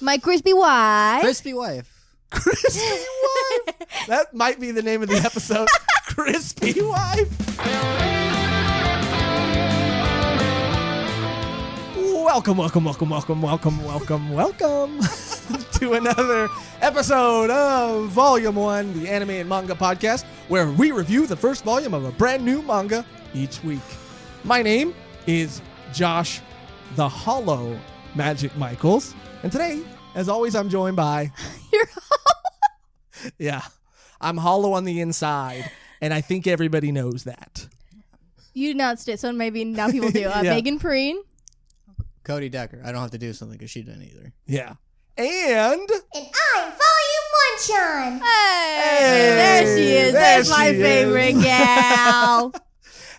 My crispy wife. Crispy wife. Crispy wife. That might be the name of the episode. Crispy wife. Welcome to another episode of Volume 1, the anime and manga podcast, where we review the first volume of a brand new manga each week. My name is Josh the Hollow Magic Michaels, and today, as always, I'm joined by... You're hollow? Yeah, I'm hollow on the inside, and I think everybody knows that. You announced it, so maybe now people do. Yeah. Megan Preen. Cody Decker. I don't have to do something because she didn't either. Yeah. And I'm Volume 1 Sean. Hey, there she is. There's my favorite gal.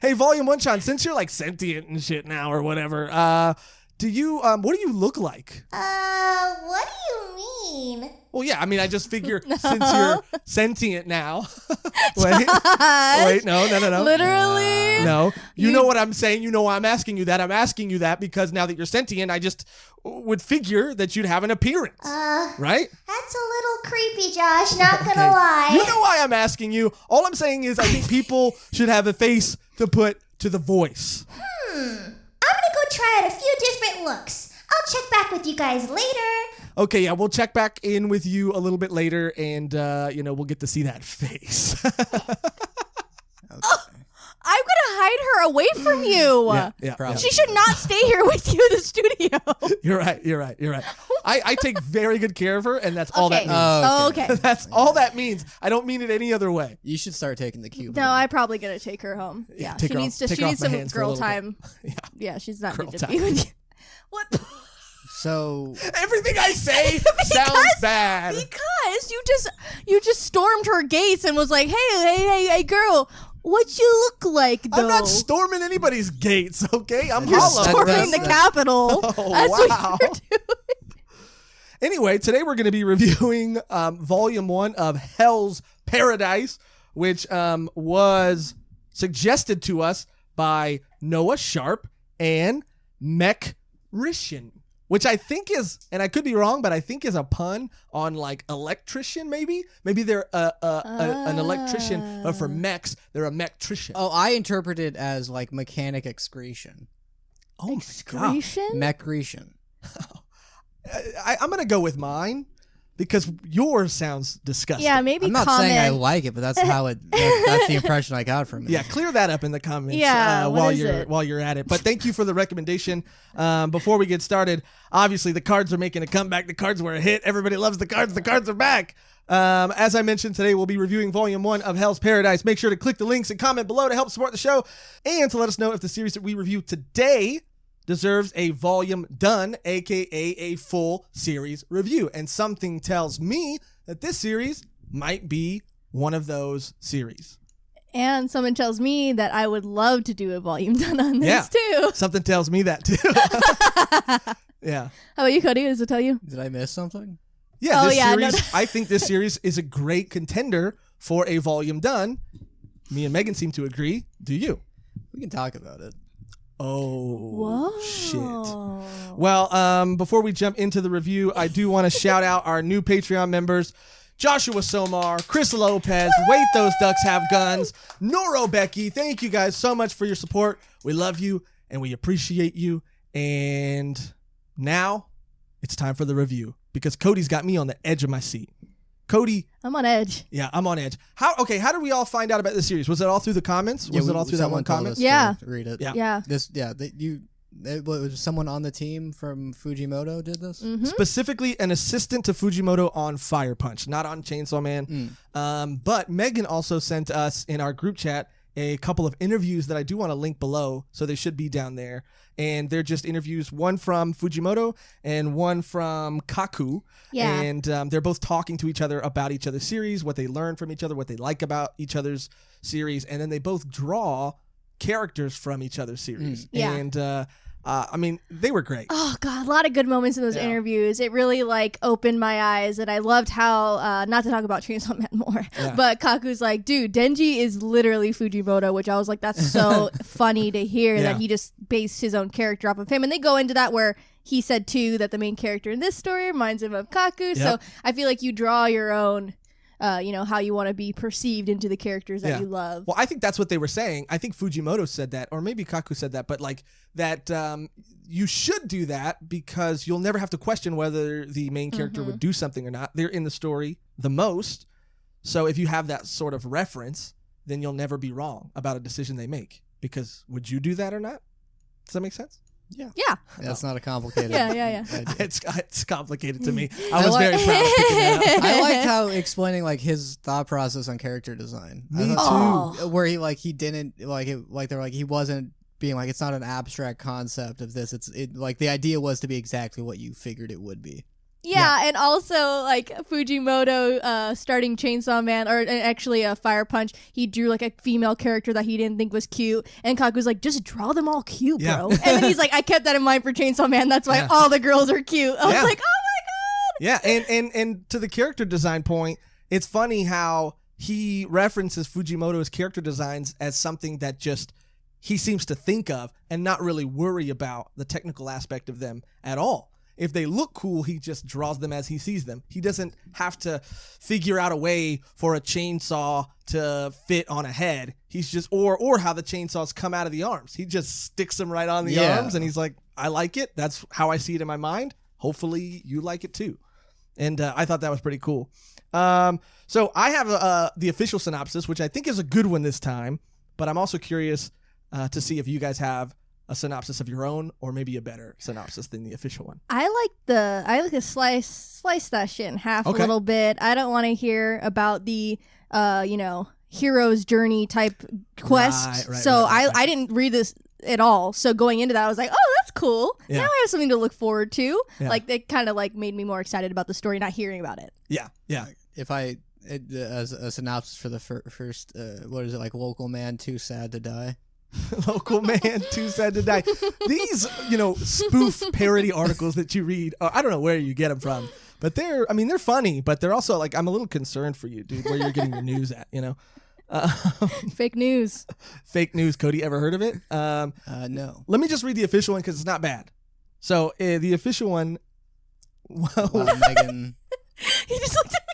Hey, Volume 1 Sean, since you're like sentient and shit now or whatever, what do you look like? What do you mean? Well, yeah, I mean, I just figure since you're sentient now. wait, no. Literally? No. You know what I'm saying. You know why I'm asking you that. I'm asking you that because now that you're sentient, I just would figure that you'd have an appearance. Right? That's a little creepy, Josh, not gonna lie. You know why I'm asking you. All I'm saying is I think people should have a face to put to the voice. I'm gonna go try out a few different looks. I'll check back with you guys later. Okay, yeah, we'll check back in with you a little bit later, and, we'll get to see that face. I'm going to hide her away from you. Yeah. She should not stay here with you in the studio. You're right. I take very good care of her, and that's all that means. Oh, okay. That's all that means. I don't mean it any other way. You should start taking the cube. No, I'm probably going to take her home. Yeah, take she her needs off- to. take She her needs off my some hands for a girl little bit. time. Yeah, she's not Girl need to be time. with you. What? So Everything I say sounds bad. Because you just stormed her gates and was like, hey, girl, what you look like, though? I'm not storming anybody's gates, okay? I'm You're hollow. storming the Capitol. Oh, That's wow. what you're doing. Anyway, today we're going to be reviewing Volume 1 of Hell's Paradise, which was suggested to us by Noah Sharp and Mech Rishin, which I think is, and I could be wrong, but I think is a pun on like electrician, maybe? Maybe they're an electrician, but for mechs, they're a mechtrician. Oh, I interpret it as like mechanic excretion. Oh my God. Excretion? Mechrecretion. I'm going to go with mine because yours sounds disgusting. Yeah, maybe I'm not comment. saying I like it, but that's how it. That's the impression I got from it. Yeah, clear that up in the comments Yeah, what while is you're it? while you're at it. But thank you for the recommendation. Before we get started, obviously the cards are making a comeback. The cards were a hit. Everybody loves the cards. The cards are back. As I mentioned, today we'll be reviewing Volume 1 of Hell's Paradise. Make sure to click the links and comment below to help support the show and to let us know if the series that we review today deserves a volume done, aka a full series review. And something tells me that this series might be one of those series. And someone tells me that I would love to do a volume done on this, too. Something tells me that too. Yeah. How about you, Cody? Does it tell you? Did I miss something? Yeah, Oh, this yeah, no, series, I think this series is a great contender for a volume done. Me and Megan seem to agree. Do you? We can talk about it. Oh, Whoa. shit. Well, before we jump into the review, I do want to shout out our new Patreon members, Joshua Somar, Chris Lopez, Wait Those Ducks Have Guns, Noro Becky. Thank you guys so much for your support. We love you and we appreciate you. And now it's time for the review because Cody's got me on the edge of my seat. Cody. I'm on edge. Yeah, I'm on edge. How did we all find out about this series? Was it all through the comments? Was it all through that one comment? Yeah. Read it. Yeah. It was someone on the team from Fujimoto did this? Mm-hmm. Specifically an assistant to Fujimoto on Fire Punch, not on Chainsaw Man. But Megan also sent us in our group chat a couple of interviews that I do want to link below, so they should be down there. And they're just interviews, one from Fujimoto and one from Kaku. Yeah. And they're both talking to each other about each other's series, what they learn from each other, what they like about each other's series. And then they both draw characters from each other's series. Yeah. And I mean, they were great. Oh God, a lot of good moments in those interviews. It really like opened my eyes, and I loved how not to talk about Chainsaw Man more, but Kaku's like, dude, Denji is literally Fujimoto, which I was like, that's so funny to hear that he just based his own character off of him. And they go into that where he said too that the main character in this story reminds him of Kaku. So I feel like you draw your own, how you want to be perceived into the characters that you love. Well, I think that's what they were saying. I think Fujimoto said that, or maybe Kaku said that, but like that you should do that because you'll never have to question whether the main character would do something or not. They're in the story the most. So if you have that sort of reference, then you'll never be wrong about a decision they make. Because would you do that or not? Does that make sense? Yeah. That's not a complicated. Yeah. It's complicated to me. I was very proud of picking that up. I liked how explaining like his thought process on character design. Me too. Where he didn't they're like he wasn't being like it's not an abstract concept of this. It like the idea was to be exactly what you figured it would be. Yeah, and also like Fujimoto starting Chainsaw Man, or actually a Fire Punch, he drew like a female character that he didn't think was cute, and Kaku's like, just draw them all cute, bro. And then he's like, I kept that in mind for Chainsaw Man, that's why all the girls are cute. I was like, oh my god! Yeah, and to the character design point, it's funny how he references Fujimoto's character designs as something that just he seems to think of and not really worry about the technical aspect of them at all. If they look cool, he just draws them as he sees them. He doesn't have to figure out a way for a chainsaw to fit on a head. He's just, or how the chainsaws come out of the arms. He just sticks them right on the arms, and he's like, I like it. That's how I see it in my mind. Hopefully you like it too. And I thought that was pretty cool. So I have the official synopsis, which I think is a good one this time, but I'm also curious to see if you guys have a synopsis of your own, or maybe a better synopsis than the official one. I like to slice that shit in half a little bit. I don't want to hear about the hero's journey type quest. Right, I didn't read this at all. So going into that, I was like, oh, that's cool. Yeah. Now I have something to look forward to. Yeah. Like it kind of like made me more excited about the story, not hearing about it. Yeah. If as a synopsis for the first, what is it, like Local Man Too Sad to Die? Local Man Too Sad to Die. These, spoof parody articles that you read, I don't know where you get them from, but they're funny, but they're also like, I'm a little concerned for you, dude, where you're getting your news at, Fake news. Fake news. Cody, ever heard of it? No. Let me just read the official one because it's not bad. So the official one. Megan. He just looked at me.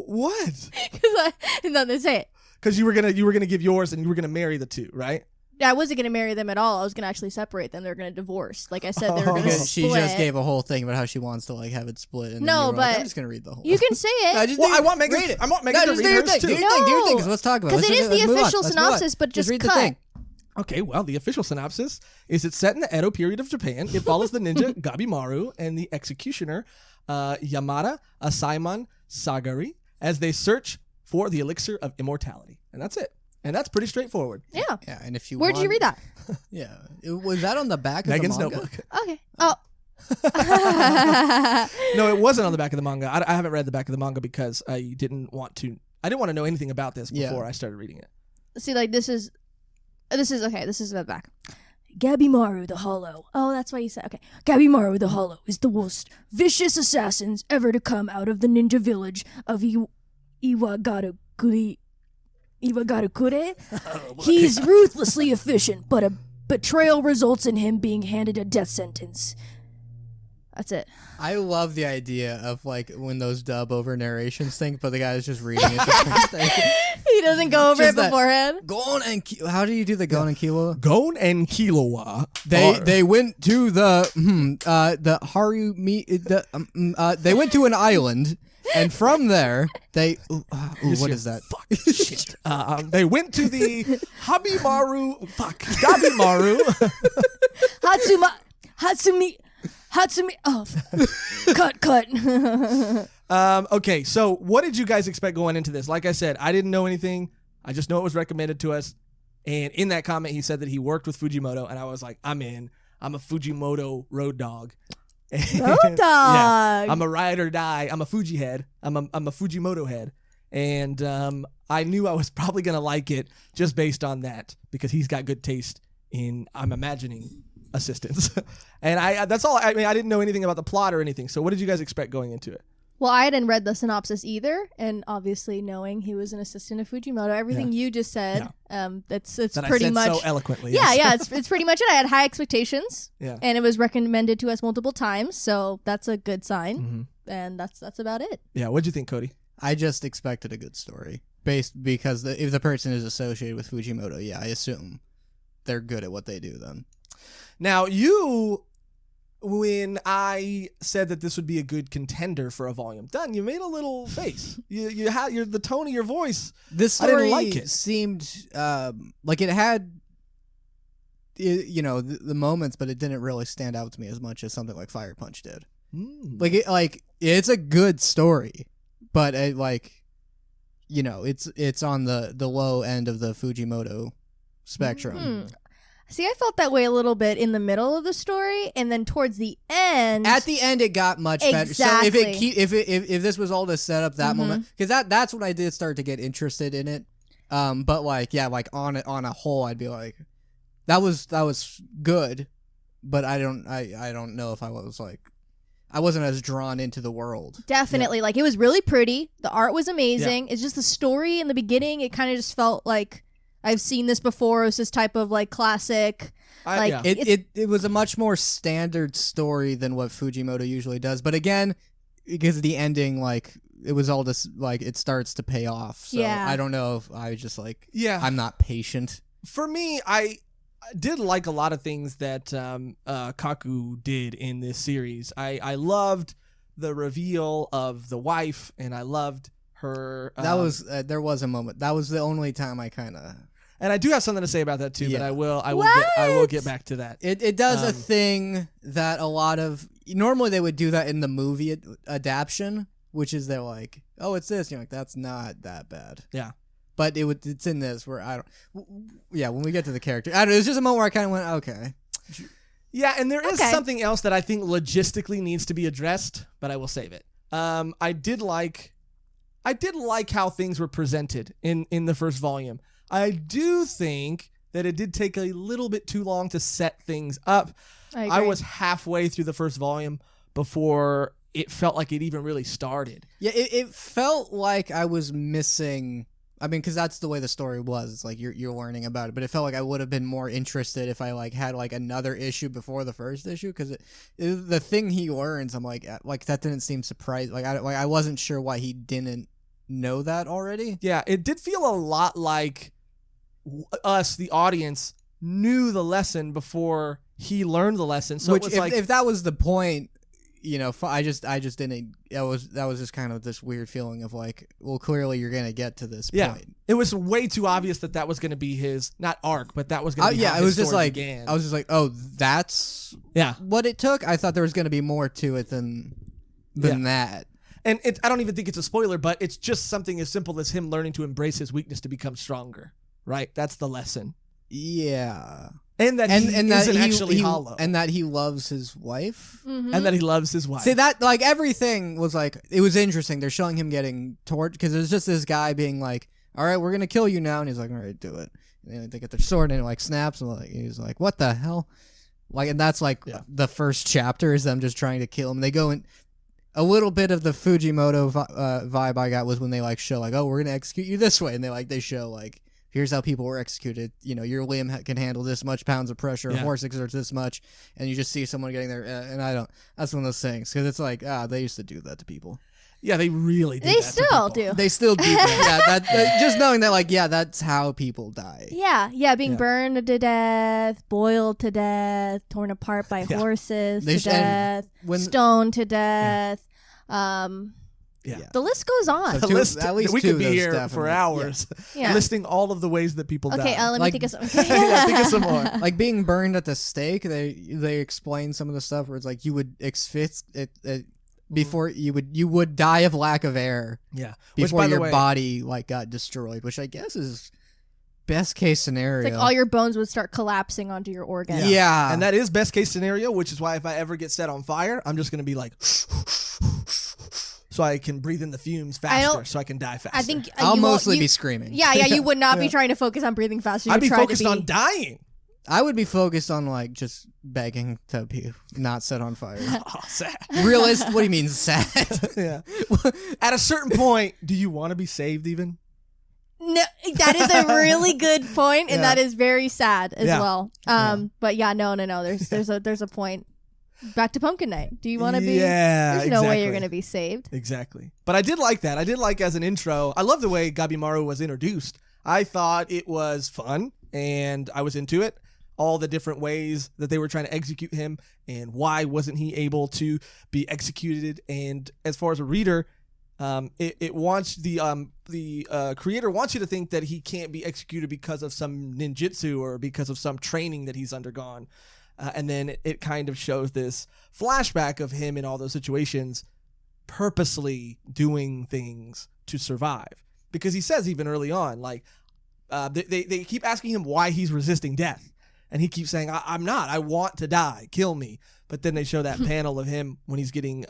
What? Because I didn't know to say it. Because you were gonna give yours and you were gonna marry the two, right? Yeah, I wasn't going to marry them at all. I was going to actually separate them. They were going to divorce. Like I said, they were going to split. She just gave a whole thing about how she wants to like have it split. And no, but I'm just going to read the whole. You can say it. I want Megan. I want Megan to read hers too. Do your thing. Let's talk about it. Because it is the official synopsis, but just read cut. The thing. Okay, well, the official synopsis is it's set in the Edo period of Japan. It follows the ninja Gabimaru and the executioner Yamada Asaemon Sagari as they search for the elixir of immortality. And that's it. And that's pretty straightforward. Yeah. Yeah, and if you Where'd you read that? Yeah. Was that on the back of Megan's the manga? notebook. Okay. Oh. No, it wasn't on the back of the manga. I haven't read the back of the manga because I didn't want to know anything about this before I started reading it. See, like this is okay. This is the back. Gabimaru the Hollow. Oh, that's why you said okay. Gabimaru the Hollow is the most vicious assassins ever to come out of the ninja village of Iwagarukure. He's ruthlessly efficient, but a betrayal results in him being handed a death sentence. That's it. I love the idea of like when those dub over narrations thing, but the guy's just reading it. He doesn't go over it beforehand. Gon and how do you do the Gon and Kilo? Gon and Kilowa. They went to the they went to an island. And from there, they... what is that? Fuck, shit. They went to the Gabimaru. Hatsumi. Oh, cut. Okay, so what did you guys expect going into this? Like I said, I didn't know anything. I just know it was recommended to us. And in that comment, he said that he worked with Fujimoto. And I was like, I'm in. I'm a Fujimoto road dog. Road dog. Yeah, I'm a ride or die. I'm a Fuji head. I'm a Fujimoto head, and I knew I was probably gonna like it just based on that because he's got good taste in, I'm imagining, assistants. And that's all. I mean, I didn't know anything about the plot or anything. So what did you guys expect going into it? Well, I hadn't read the synopsis either, and obviously knowing he was an assistant of Fujimoto, everything you just said, it's that pretty I said much so eloquently. Yeah, it's pretty much it. I had high expectations, Yeah. and it was recommended to us multiple times, so that's a good sign, and that's about it. Yeah, what'd you think, Cody? I just expected a good story because if the person is associated with Fujimoto, I assume they're good at what they do then. Now, when I said that this would be a good contender for a volume done, you made a little face. You had the tone of your voice. This story story like it seemed like it had, the moments, but it didn't really stand out to me as much as something like Fire Punch did. Like it's a good story, but it's on the low end of the Fujimoto spectrum. See, I felt that way a little bit in the middle of the story, and then towards the end. At the end, it got much better. So if this was all to set up that moment, because that's when I did start to get interested in it. But on a whole, I'd be like, that was good, but I don't know if I was like, I wasn't as drawn into the world. Definitely, like it was really pretty. The art was amazing. Yeah. It's just the story in the beginning. It kind of just felt like. I've seen this before. It's this type of like classic. It was a much more standard story than what Fujimoto usually does. But again, because the ending, like it was all this, like it starts to pay off. So I don't know if I just like, I'm not patient. For me, I did like a lot of things that Kaku did in this series. I loved the reveal of the wife, and I loved her. That was there was a moment. That was the only time I kind of. And I do have something to say about that too, but I will get back to that. It does a thing that a lot of normally they would do that in the movie adaptation, which is they're like, oh, it's this. And you're like, that's not that bad. Yeah. But it's in this where when we get to the character, it was just a moment where I kind of went, okay. Yeah, and there is something else that I think logistically needs to be addressed, but I will save it. I did like how things were presented in the first volume. I do think that it did take a little bit too long to set things up. I was halfway through the first volume before it felt like it even really started. Yeah, it felt like I was missing. I mean, because that's the way the story was. It's like you're learning about it, but it felt like I would have been more interested if I like had like another issue before the first issue. Because the thing he learns, I'm like that didn't seem surprising. I wasn't sure why he didn't know that already. Yeah, it did feel a lot like us, the audience, knew the lesson before he learned the lesson. So if that was the point, I just didn't. That was just kind of this weird feeling of like, well, clearly you're gonna get to this point. It was way too obvious that was gonna be his not arc, but that was gonna be how it was his just story like began. I was just like, oh, that's what it took. I thought there was gonna be more to it than that. And I don't even think it's a spoiler, but it's just something as simple as him learning to embrace his weakness to become stronger. Right? That's the lesson. Yeah. And that he isn't actually hollow. And that he loves his wife. Mm-hmm. And that he loves his wife. See, that, like, everything was, like, it was interesting. They're showing him getting tortured, because there's just this guy being like, all right, we're going to kill you now. And he's like, all right, do it. And then they get their sword, and it, like, snaps, and like, he's like, what the hell? Like, and that's, like, the first chapter is them just trying to kill him. They go in. A little bit of the Fujimoto vibe I got was when they, like, show, like, oh, we're going to execute you this way. And they show, like, here's how people were executed. Your limb can handle this much pounds of pressure. A horse exerts this much. And you just see someone getting there. And I don't. That's one of those things. Because it's like, they used to do that to people. Yeah, they really do. They still do. They still do that. Just knowing that, like, that's how people die. Yeah, being burned to death, boiled to death, torn apart by horses to death, stoned to death. The list goes on. At least we two could be here definitely. for hours listing all of the ways that people die. Okay, let me think of some. Think of some more. Like being burned at the stake, they explain some of the stuff where it's like you would before you would die of lack of air. Yeah. Before your body like got destroyed, which I guess is best case scenario. It's like all your bones would start collapsing onto your organs. Yeah. And that is best case scenario, which is why if I ever get set on fire, I'm just going to be like so I can breathe in the fumes faster, so I can die faster. I think I'll mostly be screaming. Yeah, you would not be trying to focus on breathing faster. I'd be focused on dying. I would be focused on like just begging to be not set on fire. Oh, sad. Realist? What do you mean sad? Yeah. At a certain point, do you want to be saved even? No, that is a really good point, and Yeah. that is very sad as Yeah. well. But yeah, no. There's a point. Back to Pumpkin Night. Do you want to be? Yeah, There's no way exactly. you're going to be saved. Exactly. But I did like that. I did like as an intro. I love the way Gabimaru was introduced. I thought it was fun, and I was into it. All the different ways that they were trying to execute him, and why wasn't he able to be executed? And as far as a reader, it wants the creator wants you to think that he can't be executed because of some ninjutsu or because of some training that he's undergone. And then it kind of shows this flashback of him in all those situations purposely doing things to survive. Because he says even early on, like, they keep asking him why he's resisting death. And he keeps saying, I'm not. I want to die. Kill me. But then they show that panel of him when he's getting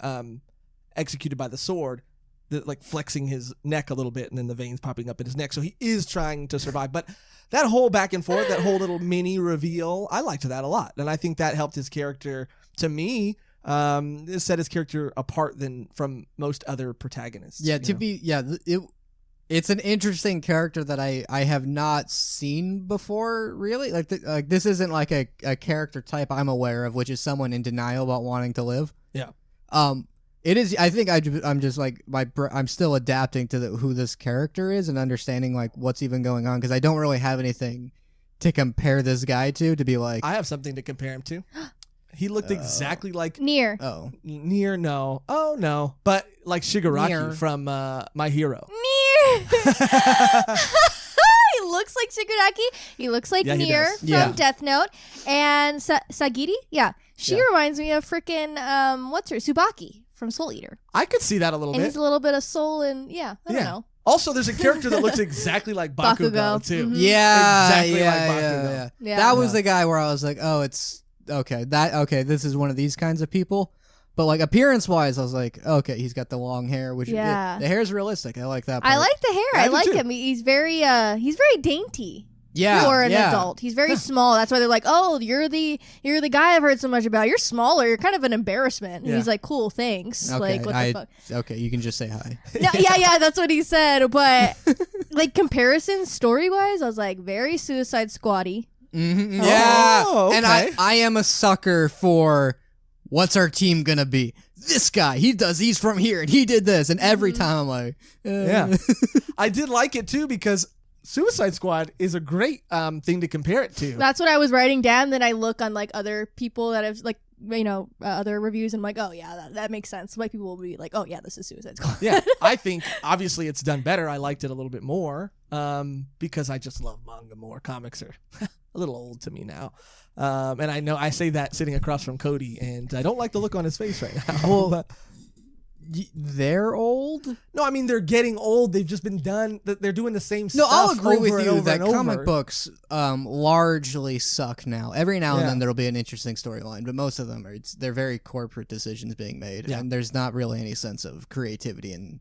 executed by the sword, like flexing his neck a little bit and then the veins popping up in his neck. So he is trying to survive. But that whole back and forth, that whole little mini reveal, I liked that a lot. And I think that helped his character, to me, set his character apart from most other protagonists. Yeah, it's an interesting character that I have not seen before, really. Like this isn't like a character type I'm aware of, which is someone in denial about wanting to live. Yeah. It is. I think I'm just like I'm still adapting to who this character is and understanding like what's even going on, because I don't really have anything to compare this guy to be like. I have something to compare him to. He looked exactly like Nier. Nier. No, oh no, but like Shigaraki Nier. from My Hero. Nier. He looks like Shigaraki. He looks like Yeah, he Nier does. from Yeah. Death Note. And Sagiri? Yeah. She Yeah. reminds me of freaking, what's her? Tsubaki from Soul Eater. I could see that a little And bit. he's a little bit of soul and, I don't know. Also, there's a character that looks exactly like Bakugo, Bakugo. too. Mhm. Yeah, Exactly yeah, like yeah, Bakugo. yeah. Yeah. That was the guy where I was like, oh, it's okay. This is one of these kinds of people. But like appearance wise, I was like, okay, he's got the long hair, which Yeah. the hair's realistic. I like that. I part. like the hair. Yeah, I I do like too. him. He's very dainty. Yeah, For an yeah. adult. He's very small. That's why they're like, oh, you're the guy I've heard so much about. You're smaller. You're kind of an embarrassment. And Yeah. he's like, cool, thanks. Okay, Like, what the fuck? Okay, you can just say hi. No, yeah, that's what he said. But like comparison story wise, I was like very Suicide Squad-y. Mm-hmm. Yeah, Oh, and okay. I am a sucker for what's our team gonna be. This guy, he's from here, and he did this, and every time I'm like, Yeah. I did like it, too, because Suicide Squad is a great thing to compare it to. That's what I was writing down. Then I look on like other people that have like other reviews, and I'm like, oh yeah, that makes sense. White people will be like, oh yeah, this is Suicide Squad. Yeah, I think obviously it's done better. I liked it a little bit more because I just love manga more. Comics are a little old to me now. And I know I say that sitting across from Cody, and I don't like the look on his face right now. Well, But- they're old. no, I mean, they're getting old. They've just been done. They're doing the same No, stuff. I'll agree over with and you over that and comic over. books largely suck now. Every now and Yeah. then there'll be an interesting storyline, but most of them they're very corporate decisions being made, Yeah. and there's not really any sense of creativity and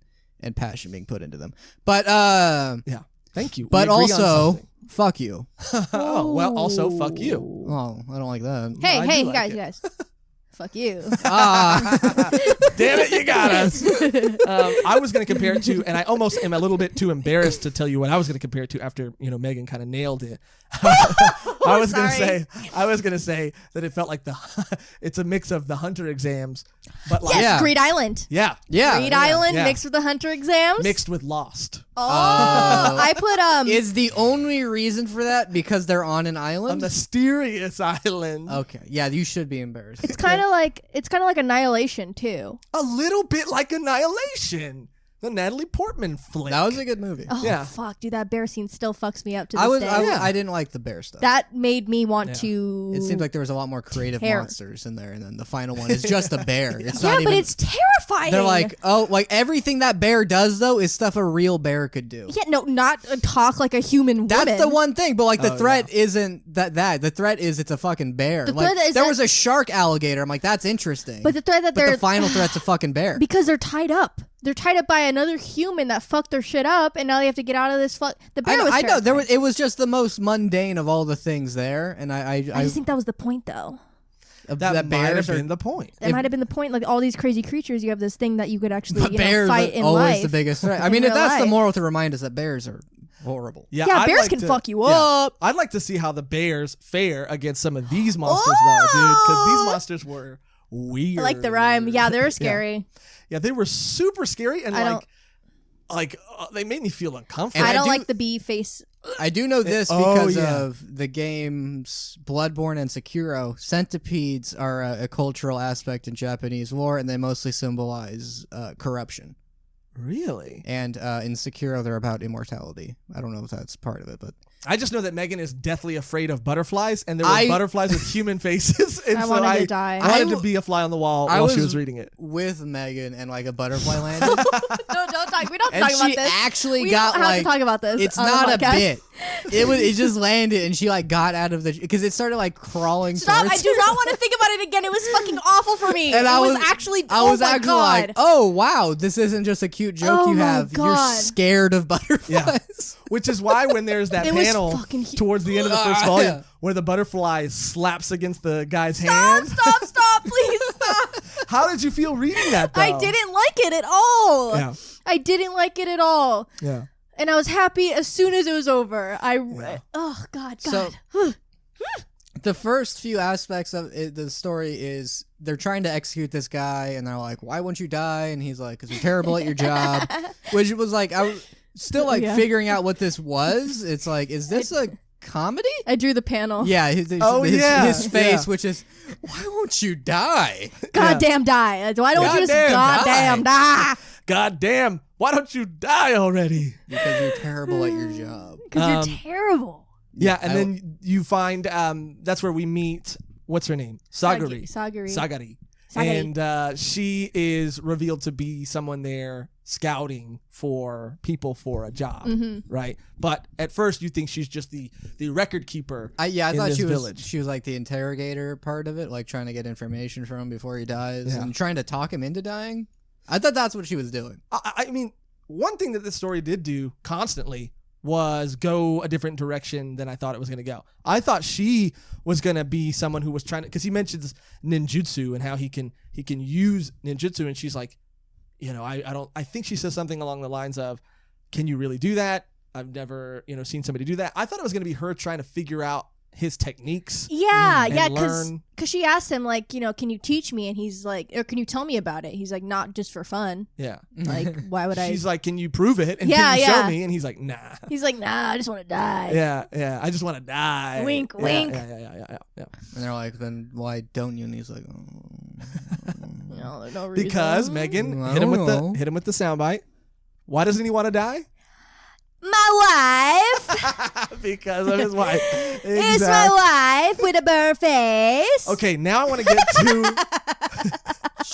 passion being put into them. But Yeah, thank you. but We agree on also something. fuck you. Oh, well, also fuck you. Oh, I don't like that. Hey, I do hey, like guys, it. guys. Fuck you. Damn it, you got us. I was going to compare it to, and I almost am a little bit too embarrassed to tell you what I was going to compare it to after Megan kind of nailed it. I was going to say that it felt like it's a mix of the Hunter exams, but like Yes, Yeah. Greed Island. yeah, Greed Island yeah. mixed with the Hunter exams. mixed with Lost. Oh, I put Is the only reason for that because they're on an A island? mysterious island. Okay, yeah, you should be embarrassed. It's kind of like Annihilation too. A little bit like Annihilation, the Natalie Portman flick. That was a good movie. Oh Yeah. fuck, dude, that bear scene still fucks me up to this day. I didn't like the bear stuff. That made me want Yeah. to. It seems like there was a lot more creative Hair. monsters in there, and then the final one is just a bear. It's yeah, not but even. it's terrifying. They're like, oh, like everything that bear does though is stuff a real bear could do. yeah, no, not talk like a human That's woman. the one thing, but like the Oh, threat isn't that. The threat is it's a fucking bear. The Like, threat is there that- was a shark alligator. I'm like, that's interesting. But the threat that But they're the final threat's a fucking bear. because they're tied up. they're tied up by another human that fucked their shit up, and now they have to get out of this. The bear was terrifying. I know. It was just the most mundane of all the things there, and I just think that was the point, though. That might have been the point. That might have been the point. Like all these crazy creatures, you have this thing that you could actually fight in always life. The biggest threat. I mean, if that's the moral to remind us that bears are horrible. Yeah, bears can fuck you up. I'd like to see how the bears fare against some of these monsters, though, dude, because these monsters were weird. I like the rhyme. Yeah, they're scary. Yeah, they were super scary, and they made me feel uncomfortable. I don't like the bee face. I do know this because of the games Bloodborne and Sekiro. Centipedes are a cultural aspect in Japanese lore, and they mostly symbolize corruption. Really? And in Sekiro, they're about immortality. I don't know if that's part of it, but I just know that Megan is deathly afraid of butterflies, and there were butterflies with human faces, and I wanted to die. I wanted to be a fly on the wall while she was reading it. With Megan, and like a butterfly landed. No, don't talk. We don't talk about this. And she actually we got don't have to talk about this. It's not a bit. It just landed, and she like got out of the because it started like crawling. Stop! towards I do not want to think about it again. It was fucking awful for me. And I was actually like, oh wow, this isn't just a cute joke you have. God. You're scared of butterflies. Yeah. Which is why when there's that panel towards the end of the first volume where the butterfly slaps against the guy's hand. Stop, please stop. How did you feel reading that, though? I didn't like it at all. Yeah. I didn't like it at all. Yeah. And I was happy as soon as it was over. Oh, God. So, the first few aspects of the story is they're trying to execute this guy, and they're like, why won't you die? And he's like, because you're terrible at your job. Which was like, I was still like figuring out what this was. It's like, is this a comedy? I drew the panel. Yeah. His face, which is, why won't you die? Goddamn die. Why don't you just goddamn die? Goddamn. Why don't you die already? Because you're terrible at your job. Because you're terrible. Yeah, and then you find that's where we meet, what's her name? Sagari. And she is revealed to be someone there scouting for people for a job, right? But at first you think she's just the record keeper. I thought she was like the interrogator part of it, like trying to get information from him before he dies and trying to talk him into dying. I thought that's what she was doing. I mean, one thing that this story did do constantly was go a different direction than I thought it was going to go. I thought she was going to be someone who was trying to, because he mentions ninjutsu and how he can use ninjutsu, and she's like, I think she says something along the lines of, can you really do that? I've never, seen somebody do that. I thought it was going to be her trying to figure out his techniques. Yeah, because she asked him, like, can you teach me? And he's like, or can you tell me about it? He's like, not just for fun. Yeah. Like, why would I? She's like, can you prove it? And can you show me? And he's like, nah. He's like, nah, I just want to die. Yeah, I just want to die. Wink. Yeah. And they're like, then why don't you? And he's like, no reason. Because Megan hit him with the soundbite. Why doesn't he want to die? My wife. Because of his wife. Exactly. It's my wife with a burn face. Okay, now I want to get to...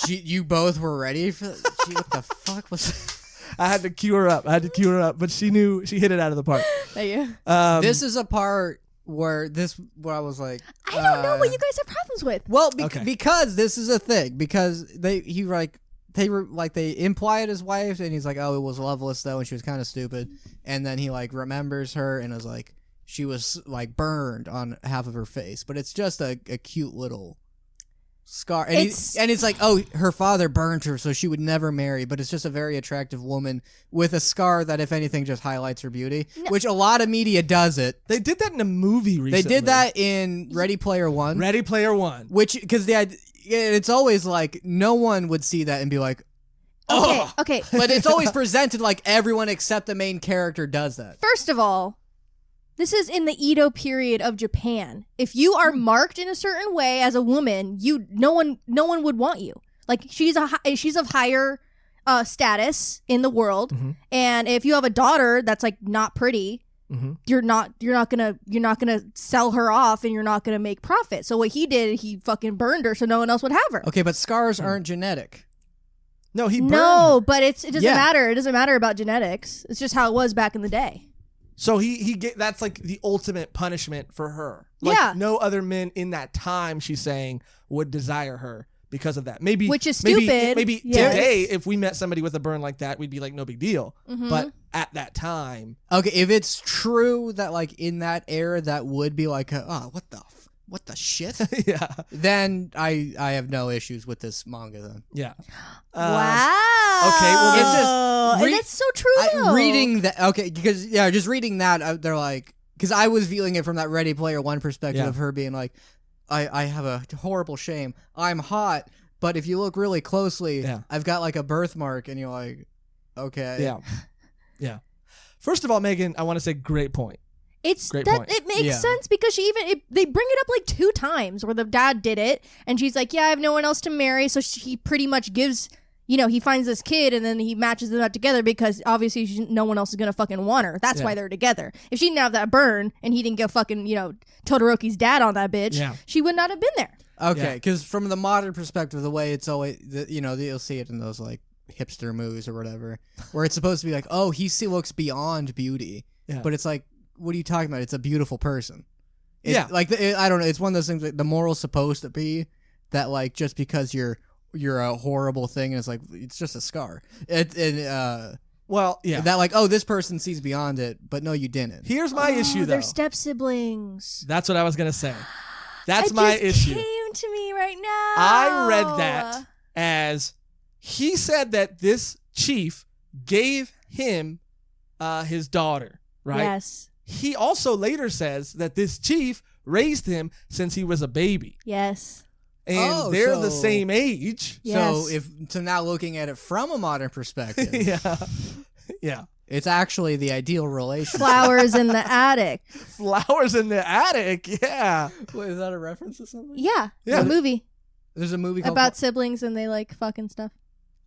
You both were ready for... what the fuck was... I had to cue her up. But she knew... She hit it out of the park. Thank you. This is a part where I was like... I don't know what you guys have problems with. Well, because this is a thing. Because they imply it his wife, and he's like, oh, it was Loveless though, and she was kind of stupid. And then he like remembers her and is like, she was like burned on half of her face, but it's just a cute little scar. And it's like, oh, her father burned her, so she would never marry. But it's just a very attractive woman with a scar that, if anything, just highlights her beauty. No. Which a lot of media does it. They did that in a movie recently. They did that in Ready Player One. Which, because it's always like, no one would see that and be like, oh. Okay. But it's always presented like everyone except the main character does that. First of all, this is in the Edo period of Japan. If you are marked in a certain way as a woman, no one would want you. Like, she's of higher status in the world, and if you have a daughter that's like not pretty, you're not gonna sell her off, and you're not gonna make profit. So what he did, he fucking burned her so no one else would have her. Okay, but scars aren't genetic. No, he burned her. But it doesn't matter. It doesn't matter about genetics. It's just how it was back in the day. So that's like the ultimate punishment for her. Like, no other men in that time, she's saying, would desire her because of that. Maybe which is stupid. Maybe yes. today, if we met somebody with a burn like that, we'd be like, no big deal. Mm-hmm. But at that time, Okay, if it's true that like in that era that would be like, what the shit? yeah, Then I have no issues with this manga then. yeah. Wow. Okay, well, it's just and it's so true though. Reading that, okay, because just reading that, they're like, because I was viewing it from that Ready Player One perspective of her being like, I have a horrible shame. I'm hot, but if you look really closely, I've got like a birthmark, and you're like, okay, yeah. First of all, Megan, I want to say great point. Great point. It makes sense because they bring it up like 2 times where the dad did it, and she's like, yeah, I have no one else to marry, so he pretty much gives. He finds this kid and then he matches them up together because obviously no one else is going to fucking want her. That's why they're together. If she didn't have that burn and he didn't go fucking, Todoroki's dad on that bitch, she would not have been there. Okay, because from the modern perspective, the way it's always, you'll see it in those like hipster movies or whatever, where it's supposed to be like, oh, he looks beyond beauty. Yeah. But it's like, what are you talking about? It's a beautiful person. Like, I don't know. It's one of those things that the moral's supposed to be that like, just because you're a horrible thing, and it's like it's just a scar. That like, oh, this person sees beyond it, but no, you didn't. Here's my issue though. They're step siblings. That's what I was gonna say. That's my issue. It came to me right now. I read that as he said that this chief gave him his daughter, right? Yes. He also later says that this chief raised him since he was a baby. Yes. And they're the same age. Yes. So now looking at it from a modern perspective, yeah, it's actually the ideal relationship. Flowers in the attic. Flowers in the attic. Yeah. Wait, is that a reference to something? Yeah. A movie There's a movie called about siblings and they like fucking stuff.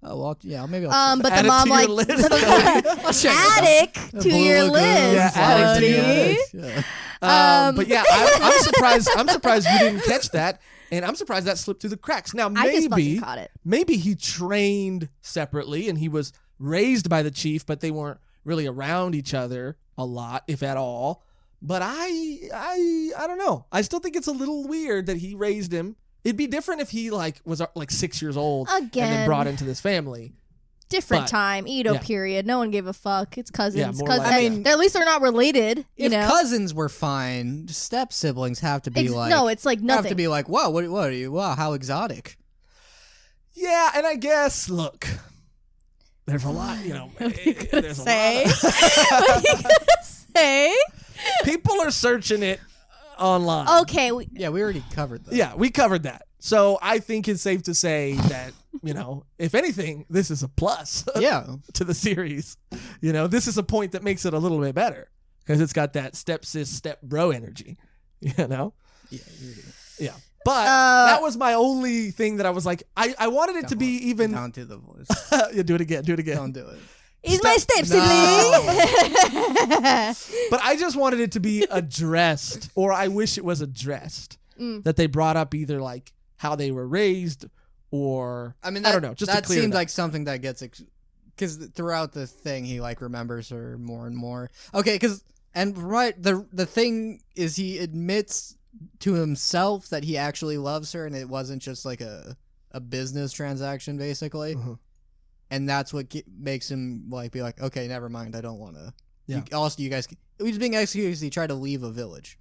Oh well, yeah, maybe I'll. But the mom like attic to your list. Yeah, attic to your list. But yeah, I'm surprised. I'm surprised you didn't catch that. And I'm surprised that slipped through the cracks. Now, I just fucking caught it. Maybe he trained separately and he was raised by the chief, but they weren't really around each other a lot, if at all. But I don't know. I still think it's a little weird that he raised him. It'd be different if he was 6 years old and then brought into this family. Different time, Edo period. No one gave a fuck. It's cousins. Yeah, more like, at least they're not related. If cousins were fine, step siblings have to be like no, it's like nothing. Have to be like, wow, what are you? Wow, how exotic. Yeah, and I guess there's a lot. There's say. What are you gonna say? People are searching it online. Okay. We already covered that. Yeah, we covered that. So I think it's safe to say that, if anything, this is a plus to the series. This is a point that makes it a little bit better because it's got that step sis, step bro energy, Yeah. But that was my only thing that I was like, I wanted it to be even. Don't do the voice. Yeah, do it again. Don't do it. He's my step sibling. But I just wanted it to be addressed, or I wish it was addressed, that they brought up either like how they were raised, or I don't know. Just that to clear seemed that. like something that gets because throughout the thing he remembers her more and more. Okay, the thing is he admits to himself that he actually loves her, and it wasn't just like a business transaction basically. Uh-huh. And that's what makes him be like, okay, never mind, I don't want to. Yeah. You guys, he's being executed. He tried to leave a village.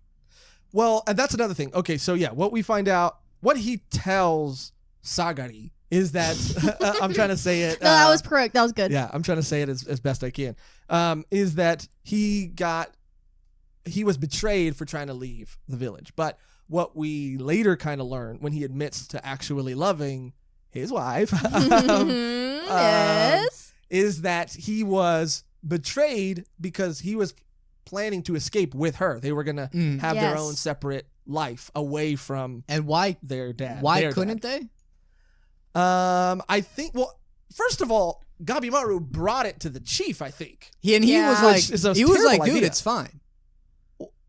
Well, and that's another thing. Okay, so what we find out, what he tells Sagari is that I'm trying to say it. No, that was correct. That was good. Yeah, I'm trying to say it as best I can. Is that he was betrayed for trying to leave the village, but what we later kind of learn when he admits to actually loving his wife. Yes. Is that he was betrayed because he was planning to escape with her. They were going to have their own separate life away from their dad. Why couldn't they? I think, first of all, Gabimaru brought it to the chief, I think. He was like, dude, idea. It's fine.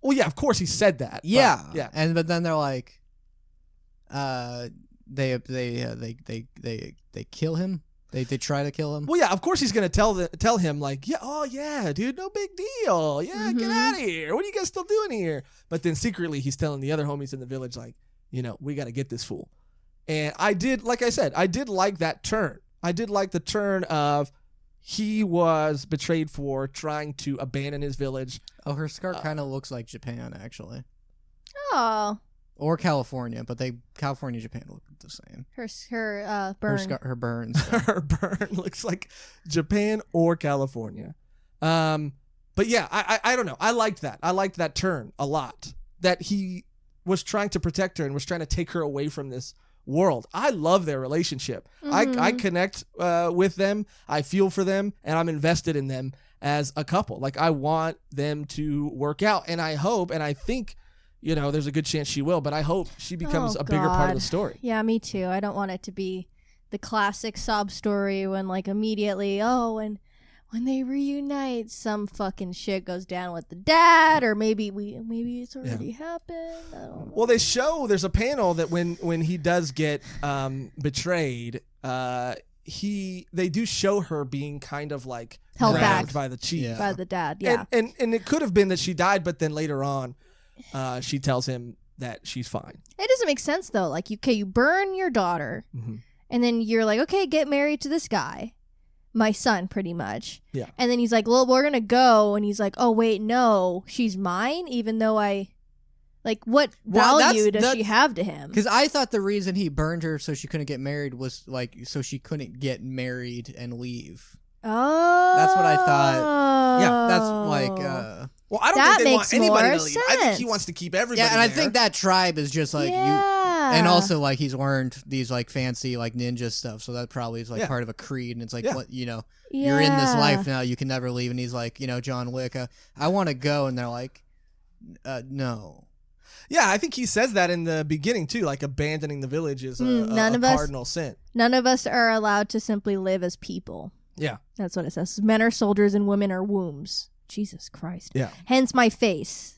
Well, yeah, of course he said that. Yeah. Yeah. But then they're like, they kill him. They try to kill him. Well, yeah, of course he's gonna tell him dude, no big deal. Yeah, get out of here. What are you guys still doing here? But then secretly he's telling the other homies in the village we got to get this fool. And I did, like I said, I did like that turn. I did like the turn of he was betrayed for trying to abandon his village. Oh, her scar kind of looks like Japan, actually. Oh. Or California, but California and Japan look the same. Her burn. Her burns. Her burn looks like Japan or California. But yeah, I don't know. I liked that. I liked that turn a lot. That he was trying to protect her and was trying to take her away from this world. I love their relationship. I connect with them. I feel for them, and I'm invested in them as a couple. Like, I want them to work out, and I hope, and I think, there's a good chance she will, but I hope she becomes a bigger part of the story. Yeah, me too. I don't want it to be the classic sob story when, like, immediately, when they reunite, some fucking shit goes down with the dad, or maybe it's already happened. I don't know. Well, there's a panel that when he does get betrayed, they do show her being kind of like held grabbed back by the chief, by the dad. Yeah, and it could have been that she died, but then later on, she tells him that she's fine. It doesn't make sense though. Like, you burn your daughter, and then you're like, okay, get married to this guy. My son, pretty much. Yeah. And then he's like, well, we're going to go. And he's like, oh, wait, no, she's mine, even though what value does she have to him? Because I thought the reason he burned her so she couldn't get married was, like, so she couldn't get married and leave. Oh. That's what I thought. Yeah, that's like... well, I don't think they want anybody to leave. I think he wants to keep everybody and there. I think that tribe is just like... And also, like, he's learned these, like, fancy, like, ninja stuff, so that probably is, like, part of a creed, and it's like, what, you're in this life now, you can never leave, and he's like, John Wick, I want to go, and they're like, no. Yeah, I think he says that in the beginning, too, like, abandoning the village is a cardinal sin. None of us are allowed to simply live as people. Yeah. That's what it says. Men are soldiers and women are wombs. Jesus Christ. Yeah. Hence my face.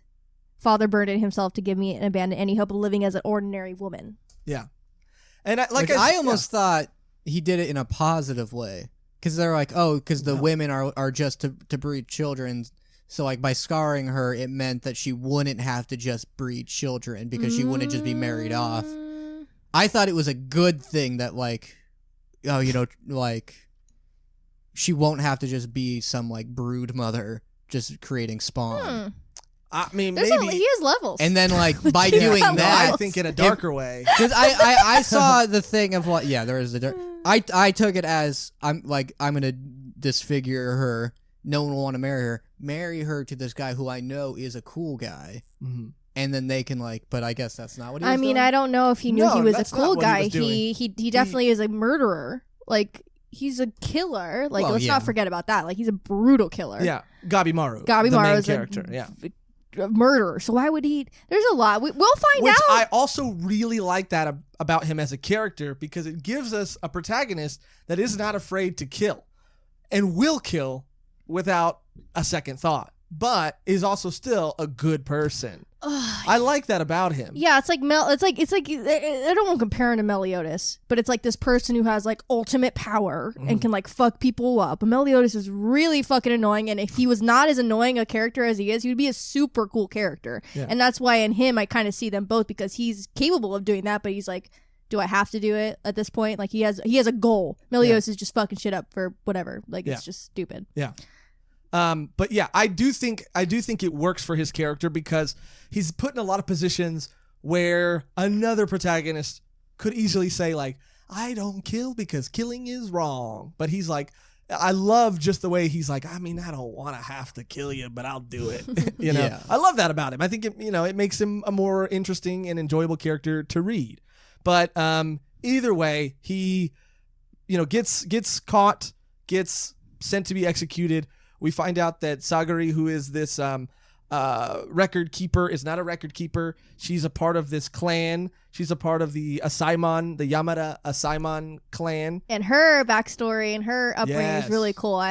Father burned it himself to give me and abandon any hope of living as an ordinary woman. Yeah. And I almost thought he did it in a positive way. Because they're like, because the women are just to breed children. So, like, by scarring her, it meant that she wouldn't have to just breed children because she wouldn't just be married off. I thought it was a good thing that, like, she won't have to just be some, like, brood mother just creating spawn. I mean, he has levels. And then, like, by doing that... I think in a darker way. Because I saw the thing of what... Yeah, there is the... I took it as, I'm going to disfigure her. No one will want to marry her. Marry her to this guy who I know is a cool guy. Mm-hmm. And then they can, like... But I guess that's not what he was doing. I don't know if he knew he was a cool guy. He definitely is a murderer. Like... He's a killer. Like, let's not forget about that. Like, he's a brutal killer. Yeah. Gabimaru. Gabimaru is the main character. A murderer. So why would he... There's a lot. We'll find out. I also really like that about him as a character because it gives us a protagonist that is not afraid to kill and will kill without a second thought, but is also still a good person. I like that about him. Yeah, it's like I don't want to compare him to Meliodas, but it's like this person who has like ultimate power and can like fuck people up. But Meliodas is really fucking annoying, and if he was not as annoying a character as he is, he would be a super cool character. Yeah. And that's why in him I kind of see them both because he's capable of doing that, but he's like, do I have to do it at this point? Like he has a goal. Meliodas is just fucking shit up for whatever. Like it's just stupid. Yeah. But yeah, I do think it works for his character because he's put in a lot of positions where another protagonist could easily say like, I don't kill because killing is wrong. But he's like, I love just the way he's like, I mean, I don't want to have to kill you, but I'll do it. I love that about him. I think it makes him a more interesting and enjoyable character to read. But either way, he gets caught, gets sent to be executed. We find out that Sagari, who is this record keeper, is not a record keeper. She's a part of this clan. She's a part of the Asaimon, the Yamada Asaimon clan. And her backstory and her upbringing is really cool.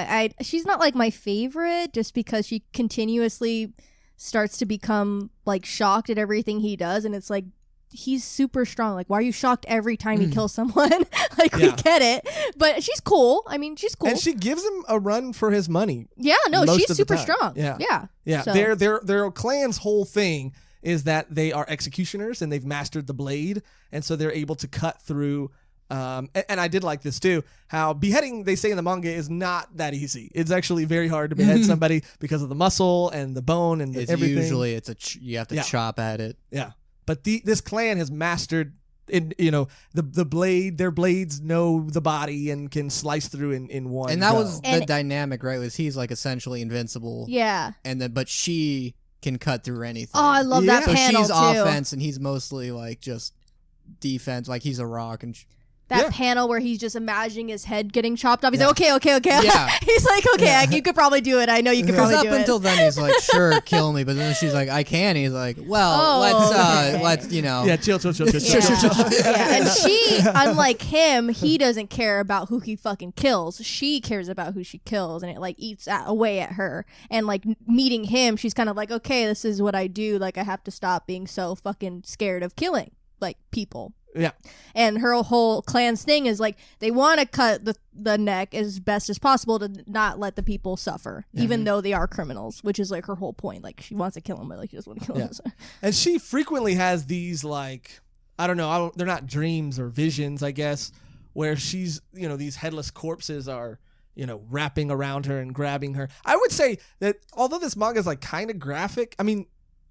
She's not like my favorite just because she continuously starts to become like shocked at everything he does. And it's like, he's super strong. Like, why are you shocked every time he kills someone? Like, we get it. But she's cool. I mean, she's cool. And she gives him a run for his money. Yeah, no, she's super strong. Yeah. So. Their clan's whole thing is that they are executioners and they've mastered the blade, and so they're able to cut through. And I did like this too, how beheading, they say in the manga, is not that easy. It's actually very hard to behead somebody because of the muscle and the bone and everything. Usually you have to chop at it. Yeah. But this clan has mastered the blade. Their blades know the body and can slice through in one. And that was the dynamic, right? Was he's like essentially invincible. Yeah. And then but she can cut through anything. Oh, I love that panel so she's too. offense and he's mostly like just defense, like he's a rock and that panel where he's just imagining his head getting chopped off. He's like, okay. Yeah. He's like, okay, you could probably do it. I know you could probably do it. Up until then, he's like, sure, kill me. But then she's like, I can. He's like, well, let's, Yeah, chill. Yeah, and she, unlike him, he doesn't care about who he fucking kills. She cares about who she kills, and it like eats away at her. And like meeting him, she's kind of like, okay, this is what I do. Like I have to stop being so fucking scared of killing like people. Yeah. And her whole clan's thing is like they want to cut the neck as best as possible to not let the people suffer, even though they are criminals, which is like her whole point. Like she wants to kill them, but like she doesn't want to kill them. So. And she frequently has these like, I don't know, they're not dreams or visions, I guess, where she's, these headless corpses are, wrapping around her and grabbing her. I would say that although this manga is like kind of graphic, I mean,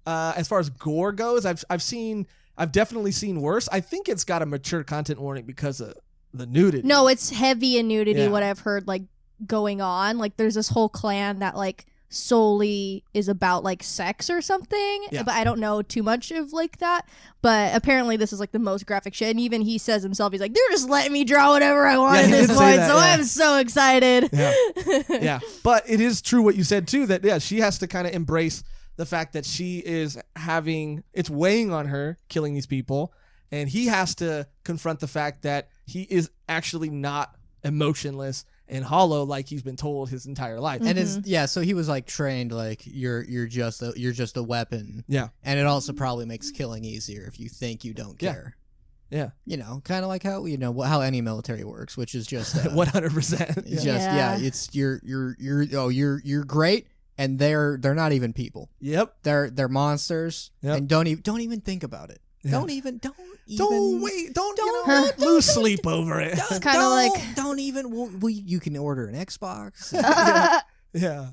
as far as gore goes, I've definitely seen worse. I think it's got a mature content warning because of the nudity. No, it's heavy in nudity, what I've heard like going on. Like there's this whole clan that like solely is about like sex or something. Yeah. But I don't know too much of like that. But apparently this is like the most graphic shit. And even he says himself, he's like, they're just letting me draw whatever I want at this point. So I'm so excited. Yeah. But it is true what you said too, that she has to kind of embrace the fact that she is it's weighing on her killing these people, and he has to confront the fact that he is actually not emotionless and hollow like he's been told his entire life. And so he was like trained like you're just a weapon. Yeah. And it also probably makes killing easier if you think you don't care. Yeah. Kind of like how how any military works, which is just 100%. It's you're great. And they're not even people. Yep. They're monsters. Yep. And don't even think about it. Yeah. Don't lose sleep over it. It's kind of like don't even. You can order an Xbox. Yeah.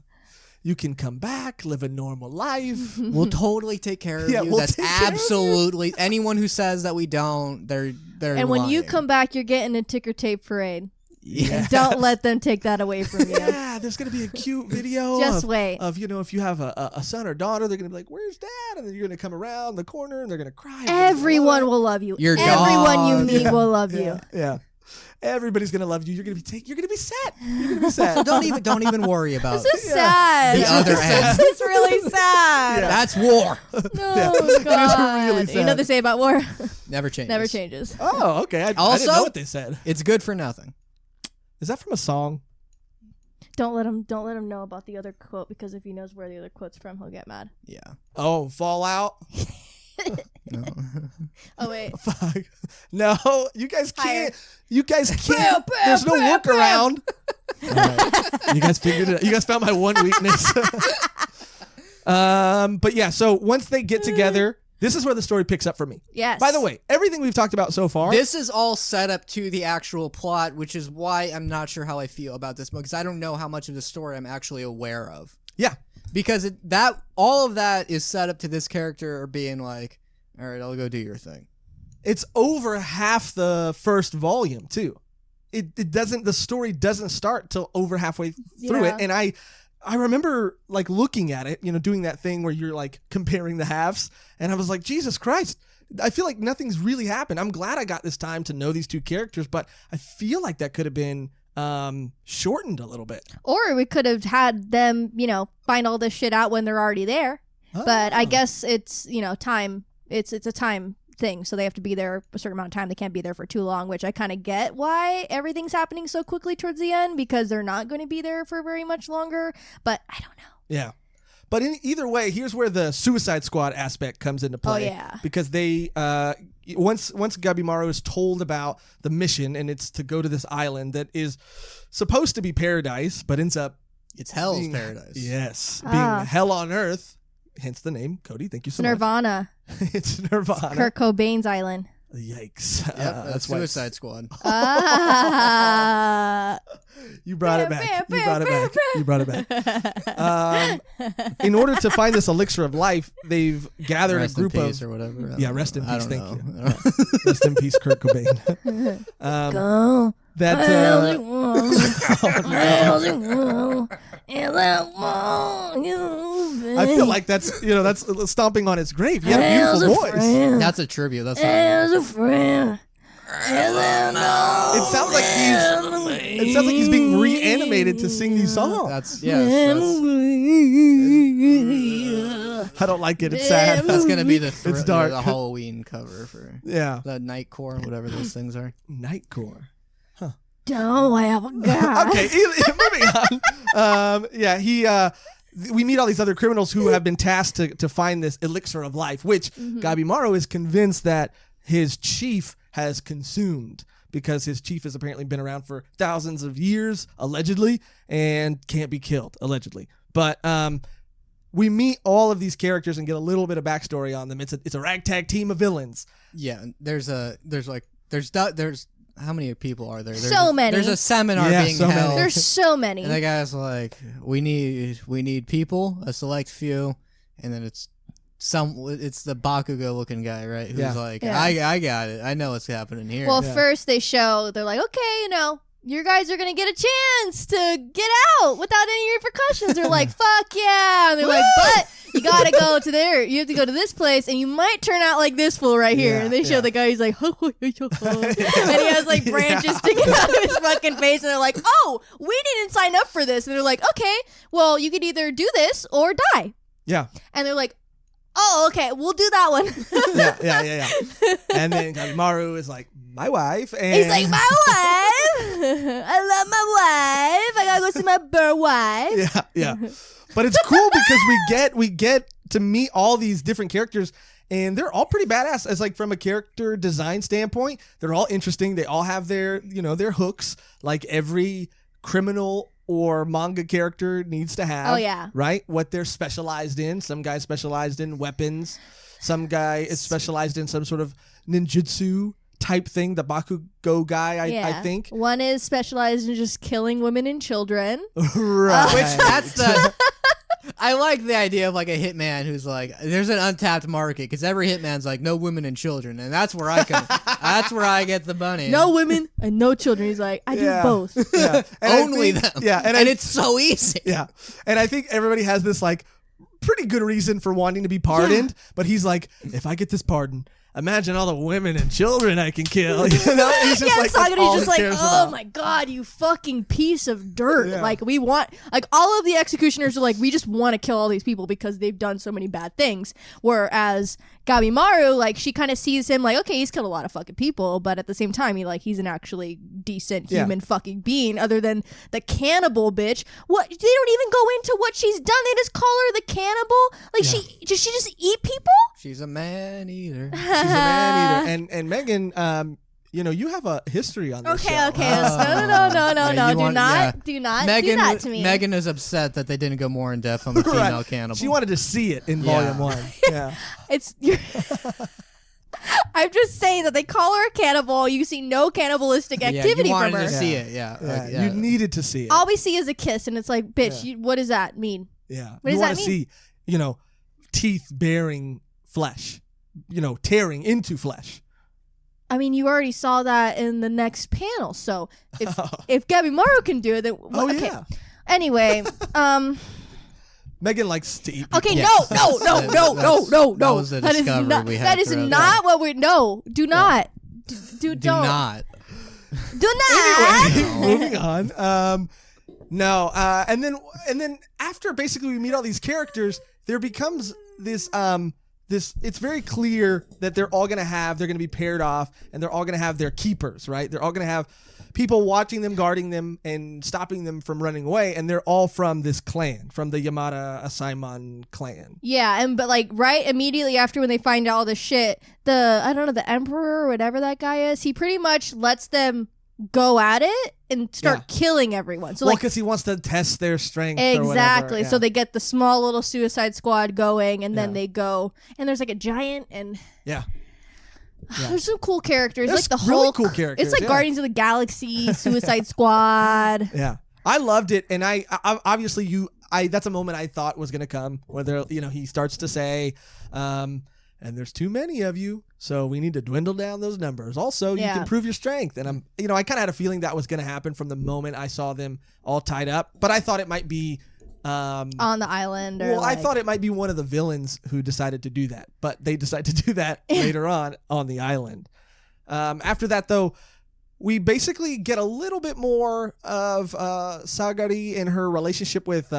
You can come back, live a normal life. We'll totally take care of you. That's absolutely anyone who says that we don't. They're and when you come back, you're getting a ticker tape parade. Yeah. Don't let them take that away from you. Yeah, there's going to be a cute video wait. Of if you have a son or daughter, they're going to be like, where's dad? And then you're going to come around the corner and they're going to cry. Everyone will love you. Your Everyone you meet will love you. Yeah. Everybody's going to love you. You're going to be set. You're going to be set. So don't even worry about This is sad. The other end. It's really sad. Yeah. That's war. No, God. Really sad. You know what they say about war? Never changes. Never changes. Oh, okay. I didn't know what they said. It's good for nothing. Is that from a song? Don't let him know about the other quote, because if he knows where the other quote's from, he'll get mad. Yeah. Oh, Fallout. No. Oh wait. Fuck. No, you guys can't. You guys can't. There's no workaround. Right. You guys figured it out. You guys found my one weakness. But yeah. So once they get together, this is where the story picks up for me. Yes. By the way, everything we've talked about so far. This is all set up to the actual plot, which is why I'm not sure how I feel about this book, because I don't know how much of the story I'm actually aware of. Yeah. Because all of that is set up to this character being like, all right, I'll go do your thing. It's over half the first volume too. The story doesn't start till over halfway through it, and I remember like looking at it, doing that thing where you're like comparing the halves, and I was like, Jesus Christ, I feel like nothing's really happened. I'm glad I got this time to know these two characters, but I feel like that could have been shortened a little bit. Or we could have had them, find all this shit out when they're already there. Oh. But I guess it's, time. It's a time thing, so they have to be there a certain amount of time. They can't be there for too long, which I kind of get why everything's happening so quickly towards the end, because they're not going to be there for very much longer. But I don't know. Yeah. But in either way, here's where the Suicide Squad aspect comes into play. Oh, yeah. Because they, once Gabimaru is told about the mission, and it's to go to this island that is supposed to be paradise, but ends up... It's hell's paradise. Yes. Being hell on earth. hence the name. Cody, thank you so much. Nirvana. It's Nirvana. Kurt Cobain's island. Yikes. Yep, that's Suicide Squad. You brought it back. You brought it back. In order to find this elixir of life, they've gathered Rest a group in peace of... or whatever. Rest in I peace. don't Thank know. you. Rest in peace, Kurt Cobain. Go. That... I feel like that's stomping on its grave. You had a beautiful voice. That's a tribute. That's It sounds like he's being reanimated to sing these songs. that's I don't like it. It's sad. that's gonna be the It's dark. the Halloween cover for Yeah. the Nightcore, whatever those things are. Nightcore. Don't have a god. Okay, moving on. We meet all these other criminals who have been tasked to find this elixir of life, which Gabimaru is convinced that his chief has consumed, because his chief has apparently been around for thousands of years, allegedly, and can't be killed, allegedly. But we meet all of these characters and get a little bit of backstory on them. It's a ragtag team of villains. Yeah, there's how many people are there? So many. There's a seminar being so many. held. There's so many. And the guy's like, we need people, a select few, and then it's the Bakugo looking guy, right? Who's like, I got it. I know what's happening here. Well, first they're like, okay, you guys are going to get a chance to get out without any repercussions. They're like, fuck yeah. And they're like, but you got to go to there. You have to go to this place, and you might turn out like this fool right here. And they show the guy, he's like, and he has like branches sticking out of his fucking face. And they're like, oh, we didn't sign up for this. And they're like, okay, well, you could either do this or die. Yeah. And they're like, oh, okay, we'll do that one. Yeah. And then Gabimaru is like, my wife. And he's like, my wife. I love my wife. I gotta go see my bird wife. Yeah. But it's cool because we get to meet all these different characters, and they're all pretty badass. As like from a character design standpoint, they're all interesting. They all have their their hooks, like every criminal or manga character needs to have. Oh, yeah. Right? What they're specialized in. Some guy specialized in weapons. Some guy is specialized in some sort of ninjutsu type thing. The Bakugo guy, I think. One is specialized in just killing women and children. Right. Which that's the... I like the idea of like a hitman who's like, there's an untapped market, because every hitman's like, no women and children, and that's where I get the money. No women and no children. He's like, I do both. Yeah. Only them. Yeah, and it's so easy. Yeah, and I think everybody has this like pretty good reason for wanting to be pardoned, but he's like, if I get this pardon, imagine all the women and children I can kill. He's just like, oh my god, you fucking piece of dirt. Yeah. Like, we want, like, all of the executioners are like, we just want to kill all these people because they've done so many bad things. Whereas Gabimaru, like, she kind of sees him like, okay, he's killed a lot of fucking people, but at the same time, he's an actually decent human fucking being, other than the cannibal bitch. What? They don't even go into what she's done. They just call her the cannibal. Like, she just eat people? She's a man eater. She's a man eater. And Megan, you have a history on this show. No. Do not do that to me. Megan is upset that they didn't go more in depth on the female cannibal. She wanted to see it in volume 1. Yeah. I'm just saying that they call her a cannibal. You see no cannibalistic activity you wanted from her. to see it, yeah. You needed to see it. All we see is a kiss, and it's like, bitch, what does that mean? Yeah. What does that mean? You want to see, teeth bearing flesh, tearing into flesh. I mean, you already saw that in the next panel. So if Gabimaru can do it, then okay. Yeah. Anyway, Megan likes to eat people. Okay, Yes. no. That was the discovery we had. That is not what we're. No, do not. Do not. Do not. Anyway, moving on. No. And then after basically we meet all these characters, there becomes this. It's very clear that they're going to be paired off, and they're all going to have their keepers, right? They're all going to have people watching them, guarding them, and stopping them from running away, and they're all from this clan, from the Yamada Asaimon clan. Yeah, but like right immediately after when they find out all this shit, the emperor or whatever that guy is, he pretty much lets them go at it and start killing everyone. So because he wants to test their strength. Exactly. Yeah. So they get the small little Suicide Squad going, and then they go, and there's like a giant, and there's some cool characters. There's like the really Hulk. cool characters. It's like Guardians of the Galaxy, Suicide Squad. Yeah, I loved it, and I obviously that's a moment I thought was gonna come where he starts to say, and there's too many of you, so we need to dwindle down those numbers. Also, you can prove your strength, and I kind of had a feeling that was gonna happen from the moment I saw them all tied up, but I thought it might be. On the island. I thought it might be one of the villains who decided to do that, but they decided to do that later on the island. After that, though, we basically get a little bit more of Sagari and her relationship with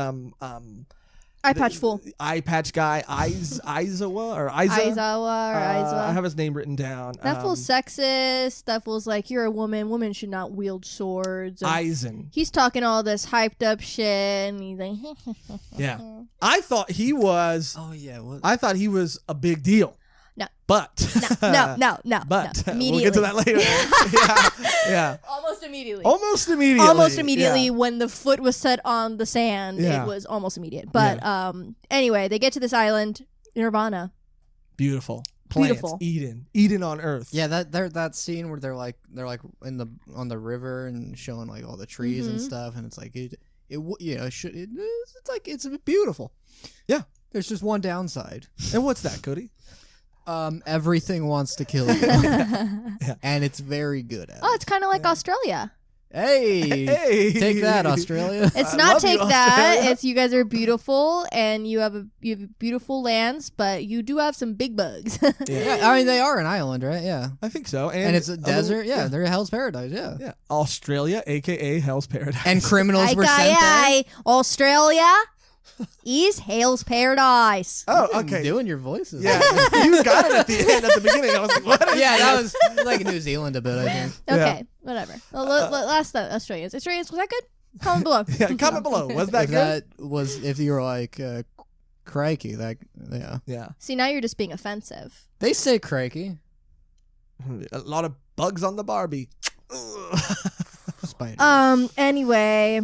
Eye Patch Fool. Eye Patch guy, Aizawa. I have his name written down. That fool's sexist. That fool's like, you're a woman. Women should not wield swords. Aizen. He's talking all this hyped up shit, and he's like, yeah. I thought he was. Oh yeah. What? I thought he was a big deal. No. But no. But Immediately. we'll get to that later. yeah. Almost immediately. Almost immediately when the foot was set on the sand, it was almost immediate. But anyway, they get to this island, Nirvana. Beautiful. Plants, Eden on Earth. Yeah, that scene where they're like on the river and showing like all the trees and stuff, and it's like it's beautiful. Yeah. There's just one downside. And what's that, Cody? Everything wants to kill you. And it's very good at it. Oh, it's kind of like Australia. Hey, take that, Australia. It's not take that. It's you guys are beautiful and you have beautiful lands, but you do have some big bugs. Yeah, I mean they are an island, right? Yeah, I think so. And it's a desert. They're Hell's Paradise. Yeah. Australia, aka Hell's Paradise. And criminals were sent there. Australia is Hell's Paradise. Oh, okay. Doing your voices. Yeah, you got it at the end, at the beginning. I was like, what? That was like New Zealand a bit, I think. Okay, whatever. Last Australians. Was that good? Comment below. Comment below. Was that good? If you were like, crikey, Yeah. See, now you're just being offensive. They say crikey. A lot of bugs on the Barbie. Spider. Anyway.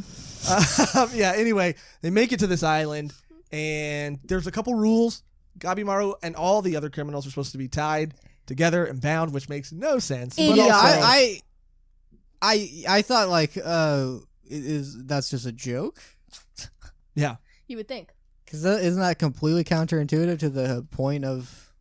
Anyway, they make it to this island, and there's a couple rules. Gabimaru and all the other criminals are supposed to be tied together and bound, which makes no sense. But also, I thought like that's just a joke. Yeah, you would think, because isn't that completely counterintuitive to the point of?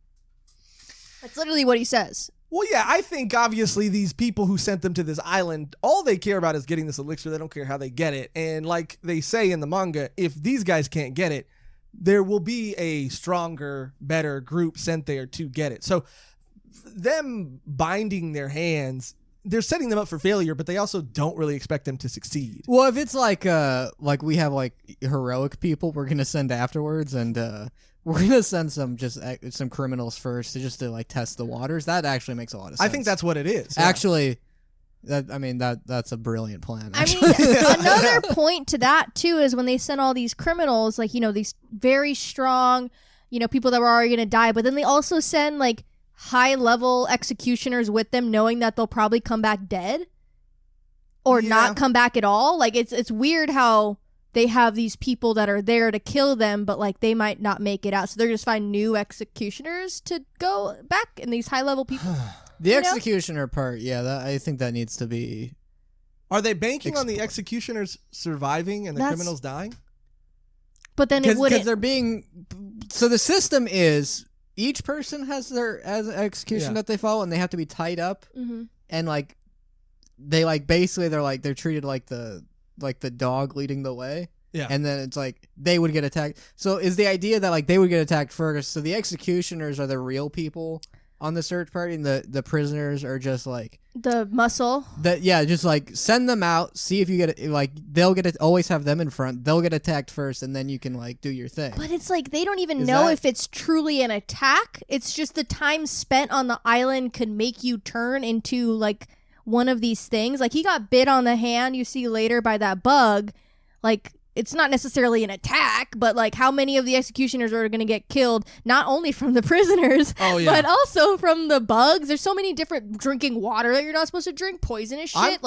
That's literally what he says. Well, yeah, I think obviously these people who sent them to this island, all they care about is getting this elixir. They don't care how they get it. And like they say in the manga, if these guys can't get it, there will be a stronger, better group sent there to get it. So them binding their hands, they're setting them up for failure, but they also don't really expect them to succeed. Well, if it's like we have like heroic people we're going to send afterwards, and we're gonna send some criminals first to like test the waters. That actually makes a lot of sense. I think that's what it is. Yeah. Actually, that's a brilliant plan. Actually. I mean, another point to that too is when they send all these criminals, like these very strong, people that were already gonna die, but then they also send like high level executioners with them, knowing that they'll probably come back dead or not come back at all. Like it's weird how they have these people that are there to kill them, but like they might not make it out. So they're just find new executioners to go back, and these high level people. The executioner part, I think that needs to be. Are they banking on the executioners surviving and the criminals dying? But then it wouldn't. Because they're being. So the system is each person has their execution that they follow, and they have to be tied up, and like they like basically they're treated like the dog leading the way. Yeah. And then it's like they would get attacked. So is the idea that like they would get attacked first, so the executioners are the real people on the search party, and the prisoners are just like the muscle. Just like send them out, see if you get it, like they'll get it, always have them in front. They'll get attacked first, and then you can like do your thing. But it's like they don't even know if it's truly an attack. It's just the time spent on the island could make you turn into like one of these things. Like he got bit on the hand, you see later, by that bug. Like it's not necessarily an attack, but like how many of the executioners are going to get killed, not only from the prisoners, but also from the bugs. There's so many different drinking water that you're not supposed to drink, poisonous shit.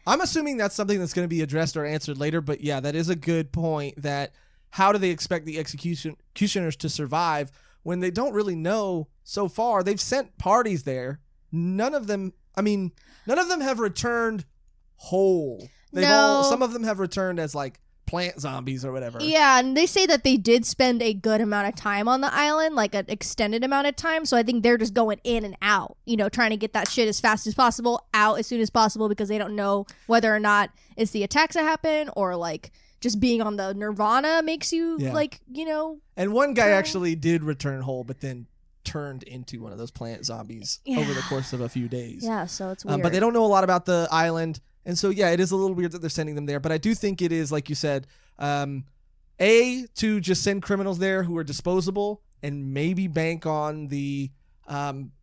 I'm assuming that's something that's going to be addressed or answered later, but yeah, that is a good point. That how do they expect the executioners to survive when they don't really know so far? They've sent parties there. None of them have returned whole. Some of them have returned as like plant zombies or whatever. Yeah, and they say that they did spend a good amount of time on the island, like an extended amount of time. So I think they're just going in and out, trying to get that shit as fast as possible, out as soon as possible, because they don't know whether or not it's the attacks that happen or like just being on the Nirvana makes you And one guy actually did return whole, but then turned into one of those plant zombies over the course of a few days. Yeah, so it's weird. But they don't know a lot about the island. And so, yeah, it is a little weird that they're sending them there. But I do think it is, like you said, to just send criminals there who are disposable and maybe bank on the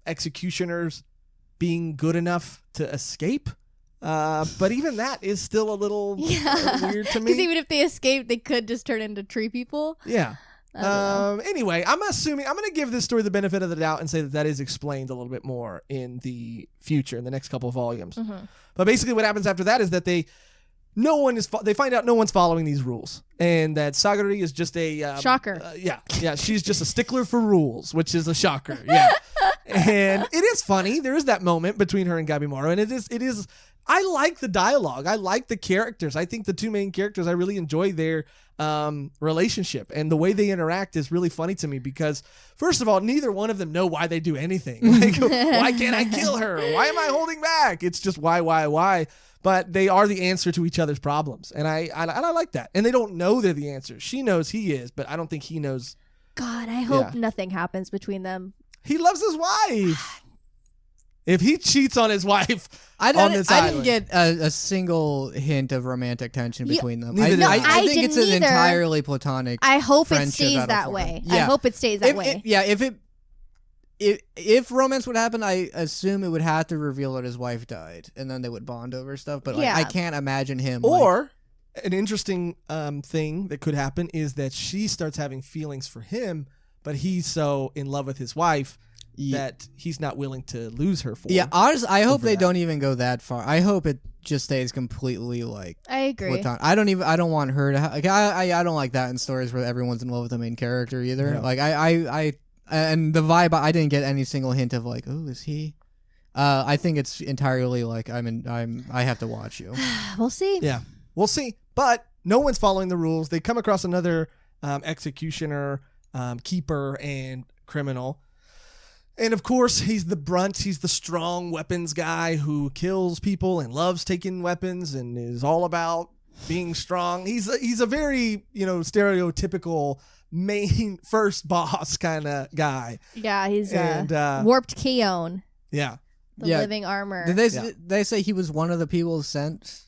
executioners being good enough to escape. But even that is still a little weird to me. Because even if they escape, they could just turn into tree people. Yeah. Anyway, I'm going to give this story the benefit of the doubt and say that is explained a little bit more in the future, in the next couple of volumes. Mm-hmm. But basically what happens after that is that they find out no one's following these rules, and that Sagari is just a shocker. She's just a stickler for rules, which is a shocker. Yeah. And it is funny. There is that moment between her and Gabimaro, and it is I like the dialogue. I like the characters. I think the two main characters, I really enjoy their relationship, and the way they interact is really funny to me because, first of all, neither one of them know why they do anything. Like, why can't I kill her? Why am I holding back? It's just why? But they are the answer to each other's problems, and I like that. And they don't know they're the answer. She knows he is, but I don't think he knows. God, I hope nothing happens between them. He loves his wife. If he cheats on his wife I didn't get a single hint of romantic tension between them. I think it's an entirely platonic. I hope it stays that way. Yeah. I hope it stays that way. If romance would happen, I assume it would have to reveal that his wife died, and then they would bond over stuff. But I can't imagine him. Or an interesting thing that could happen is that she starts having feelings for him, but he's so in love with his wife that he's not willing to lose her for. Yeah, honestly, I hope they don't even go that far. I hope it just stays completely like. I agree. Platonic. I don't want her to. I don't like that in stories where everyone's in love with the main character either. Yeah. Like I and the vibe, I didn't get any single hint of like, oh, is he? I think it's entirely like I have to watch you. We'll see. Yeah, we'll see. But no one's following the rules. They come across another executioner, keeper, and criminal. And of course, he's the brunt. He's the strong weapons guy who kills people and loves taking weapons and is all about being strong. He's a very, stereotypical main first boss kind of guy. Yeah, he's warped Keon. Yeah. The living armor. Did they say he was one of the people sent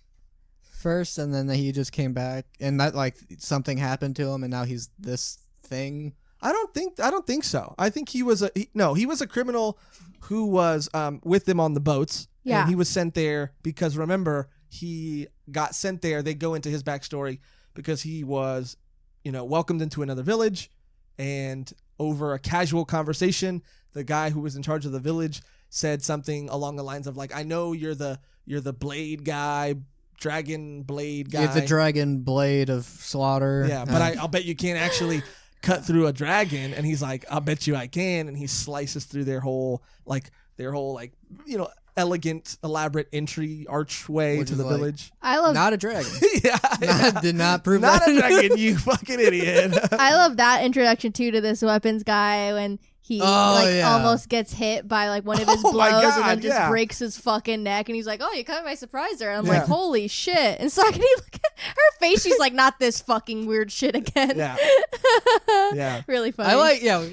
first and then he just came back and that like something happened to him and now he's this thing? I don't think so. I think he was a criminal who was with them on the boats. Yeah. And he was sent there because, remember, he got sent there. They go into his backstory because he was, welcomed into another village, and over a casual conversation, the guy who was in charge of the village said something along the lines of like, I know you're the blade guy, dragon blade guy. You're the dragon blade of slaughter. Yeah, but I'll bet you can't actually cut through a dragon. And he's like, I'll bet you I can. And he slices through their whole elegant, elaborate entry archway to the village. I love not a dragon. Yeah. Did not prove not that. a dragon, you fucking idiot. I love that introduction too to this weapons guy when he almost gets hit by like one of his blows and then just breaks his fucking neck and he's like, oh, you caught me by surprise there. And I'm like, holy shit. And so I can look at her face, she's like, not this fucking weird shit again. Yeah. Yeah. Really funny. I like let's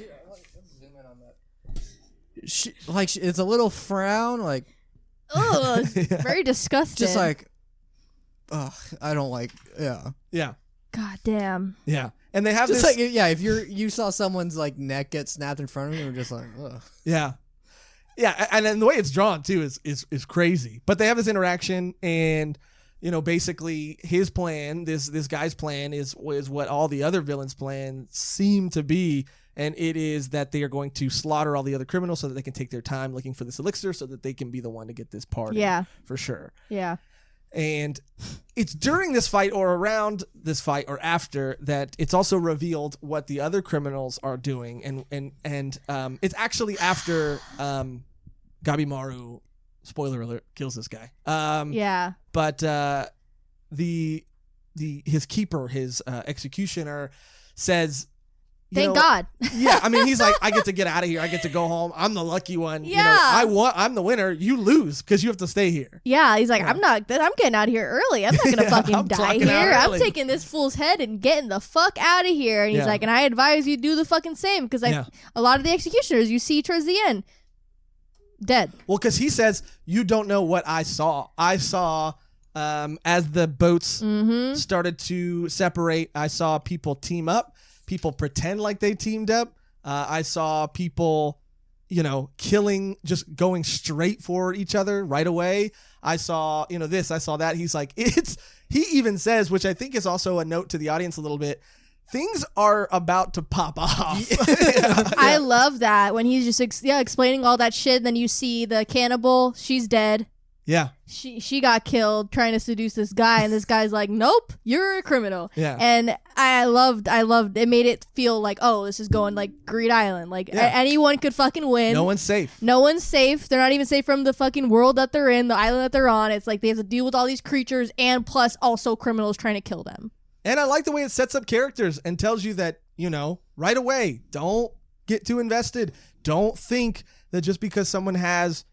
zoom in on that. It's a little frown, like very disgusting. Just like, I don't like, Yeah. God damn. Yeah. And they have just this, like, if you saw someone's like neck get snapped in front of you, you're just like, ugh. Yeah. Yeah, and then the way it's drawn too is crazy. But they have this interaction, and basically his plan, this guy's plan is what all the other villains' plans seem to be. And it is that they are going to slaughter all the other criminals so that they can take their time looking for this elixir so that they can be the one to get this party. Yeah. For sure. Yeah. And it's during this fight or around this fight or after that it's also revealed what the other criminals are doing. And it's actually after Gabimaru, spoiler alert, kills this guy. Yeah. But his keeper, his executioner, says, Thank God. Yeah, I mean, he's like, I get to get out of here. I get to go home. I'm the lucky one. Yeah. I'm the winner. You lose because you have to stay here. Yeah, he's like, I'm getting out of here early. I'm not going to fucking die here. I'm taking this fool's head and getting the fuck out of here. And he's like, and I advise you do the fucking same because a lot of the executioners you see towards the end, dead. Well, because he says, you don't know what I saw. I saw, as the boats started to separate, I saw people team up. People pretend like they teamed up. I saw people, killing, just going straight for each other right away. I saw, this, I saw that. He's like, he even says, which I think is also a note to the audience a little bit, things are about to pop off. I love that when he's just explaining all that shit. Then you see the cannibal. She's dead. Yeah. She got killed trying to seduce this guy, and this guy's like, nope, you're a criminal. Yeah. And I loved it. Made it feel like, oh, this is going like Greed Island. Like anyone could fucking win. No one's safe. No one's safe. They're not even safe from the fucking world that they're in, the island that they're on. It's like they have to deal with all these creatures and plus also criminals trying to kill them. And I like the way it sets up characters and tells you that, right away, don't get too invested. Don't think that just because someone has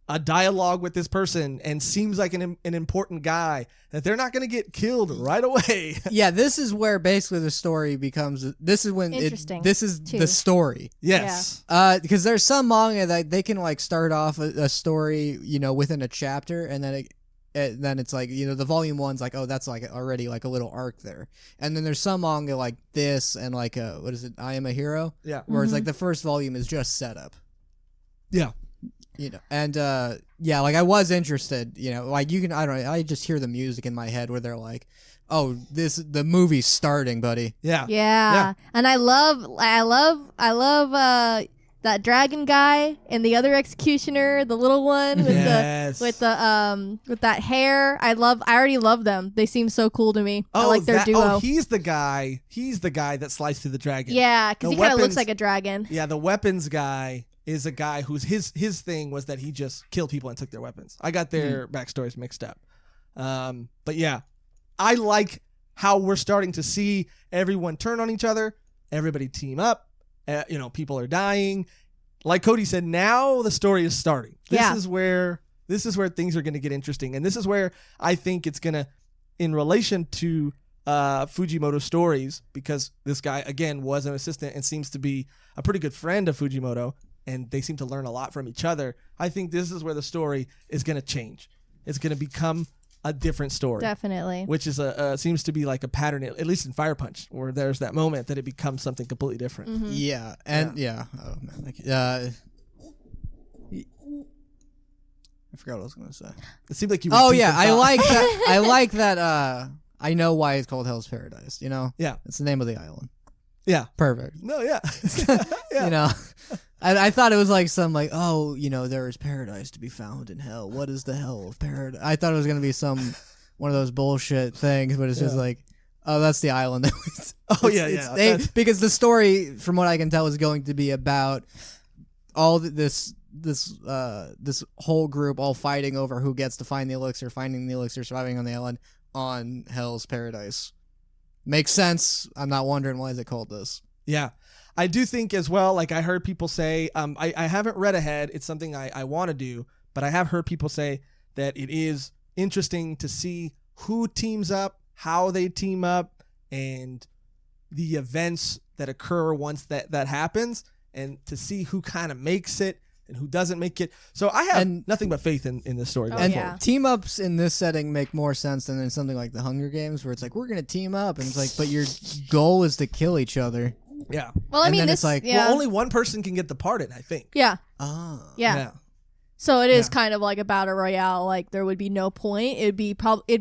a dialogue with this person and seems like an important guy that they're not going to get killed right away. Yeah, this is where basically the story becomes. This is when this is the story. Yes, because there's some manga that they can like start off a story, within a chapter, and then it's like the volume one's like, oh, that's like already like a little arc there, and then there's some manga like this and like what is it, I Am a Hero? Yeah, where it's like the first volume is just setup. Yeah. And like I was interested, like you can, I don't know, I just hear the music in my head where they're like, oh, the movie's starting, buddy. Yeah. And I love that dragon guy and the other executioner, the little one with that hair. I already love them. They seem so cool to me. I like their duo. Oh, he's the guy that sliced through the dragon. Yeah, because he kind of looks like a dragon. Yeah, the weapons guy is a guy who's his thing was that he just killed people and took their weapons. I got their backstories mixed up. But yeah, I like how we're starting to see everyone turn on each other, everybody team up, people are dying. Like Cody said, now the story is starting. This is where things are going to get interesting. And this is where I think it's going to, in relation to Fujimoto's stories, because this guy, again, was an assistant and seems to be a pretty good friend of Fujimoto, and they seem to learn a lot from each other. I think this is where the story is going to change. It's going to become a different story. Definitely. Which is seems to be like a pattern, at least in Fire Punch, where there's that moment that it becomes something completely different. Mm-hmm. Yeah. And oh man, I forgot what I was going to say. It seemed like you. Oh yeah, I like that. I like that. I know why it's called Hell's Paradise. Yeah, it's the name of the island. Yeah, perfect. No, yeah, yeah. I thought it was like some like, oh, there is paradise to be found in hell. What is the hell of paradise? I thought it was gonna be one of those bullshit things, but it's just like, oh, that's the island. Because the story, from what I can tell, is going to be about all this whole group all fighting over who gets to find the elixir, finding the elixir, surviving on the island on Hell's Paradise. Makes sense. I'm not wondering why is it called this. Yeah. I do think as well, like I heard people say, I haven't read ahead. It's something I want to do, but I have heard people say that it is interesting to see who teams up, how they team up, and the events that occur once that happens, and to see who kind of makes it and who doesn't make it. So I have nothing but faith in this story. Team ups in this setting make more sense than in something like the Hunger Games, where it's like, we're going to team up, and it's like, but your goal is to kill each other. Yeah. Well, I mean, it's like, well, only one person can get the pardon, I think. Yeah. Oh. Yeah. So it is kind of like a battle royale. Like there would be no point. It'd be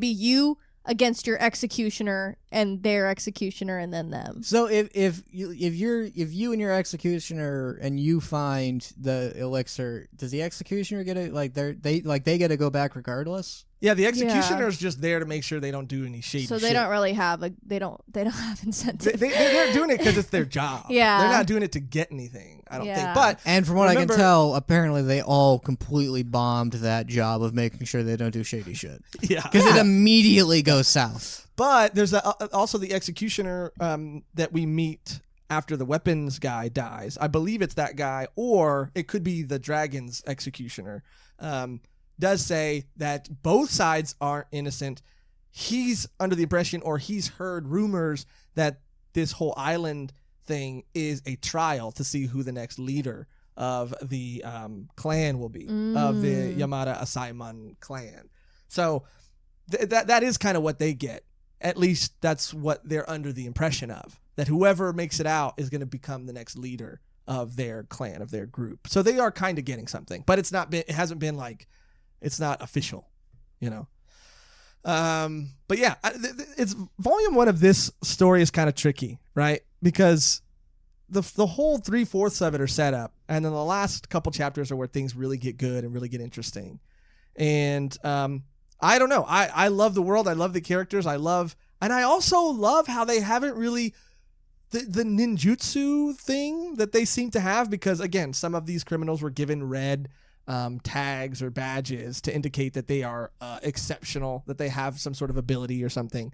you against your executioner and their executioner and then them. So if you and your executioner and you find the elixir, does the executioner get it? Like they get to go back regardless? Yeah, the executioner is just there to make sure they don't do any shady shit. So they don't really have they don't have incentive. They're doing it because it's their job. Yeah. They're not doing it to get anything, I don't think. But and from what I can tell, apparently they all completely bombed that job of making sure they don't do shady shit. Yeah. Because it immediately goes south. But there's also the executioner that we meet after the weapons guy dies. I believe it's that guy, or it could be the dragon's executioner. Does say that both sides aren't innocent. He's under the impression, or he's heard rumors that this whole island thing is a trial to see who the next leader of the clan will be, of the Yamada Asaemon clan. So that is kind of what they get. At least that's what they're under the impression of, that whoever makes it out is going to become the next leader of their clan, of their group. So they are kind of getting something, but it hasn't been like, it's not official, you know. But yeah, it's volume 1 of this story is kind of tricky, right? Because the whole 3/4 of it are set up, and then the last couple chapters are where things really get good and really get interesting. And I don't know. I love the world. I love the characters. And I also love how they haven't really the ninjutsu thing that they seem to have, because again, some of these criminals were given red tags or badges to indicate that they are exceptional, that they have some sort of ability or something.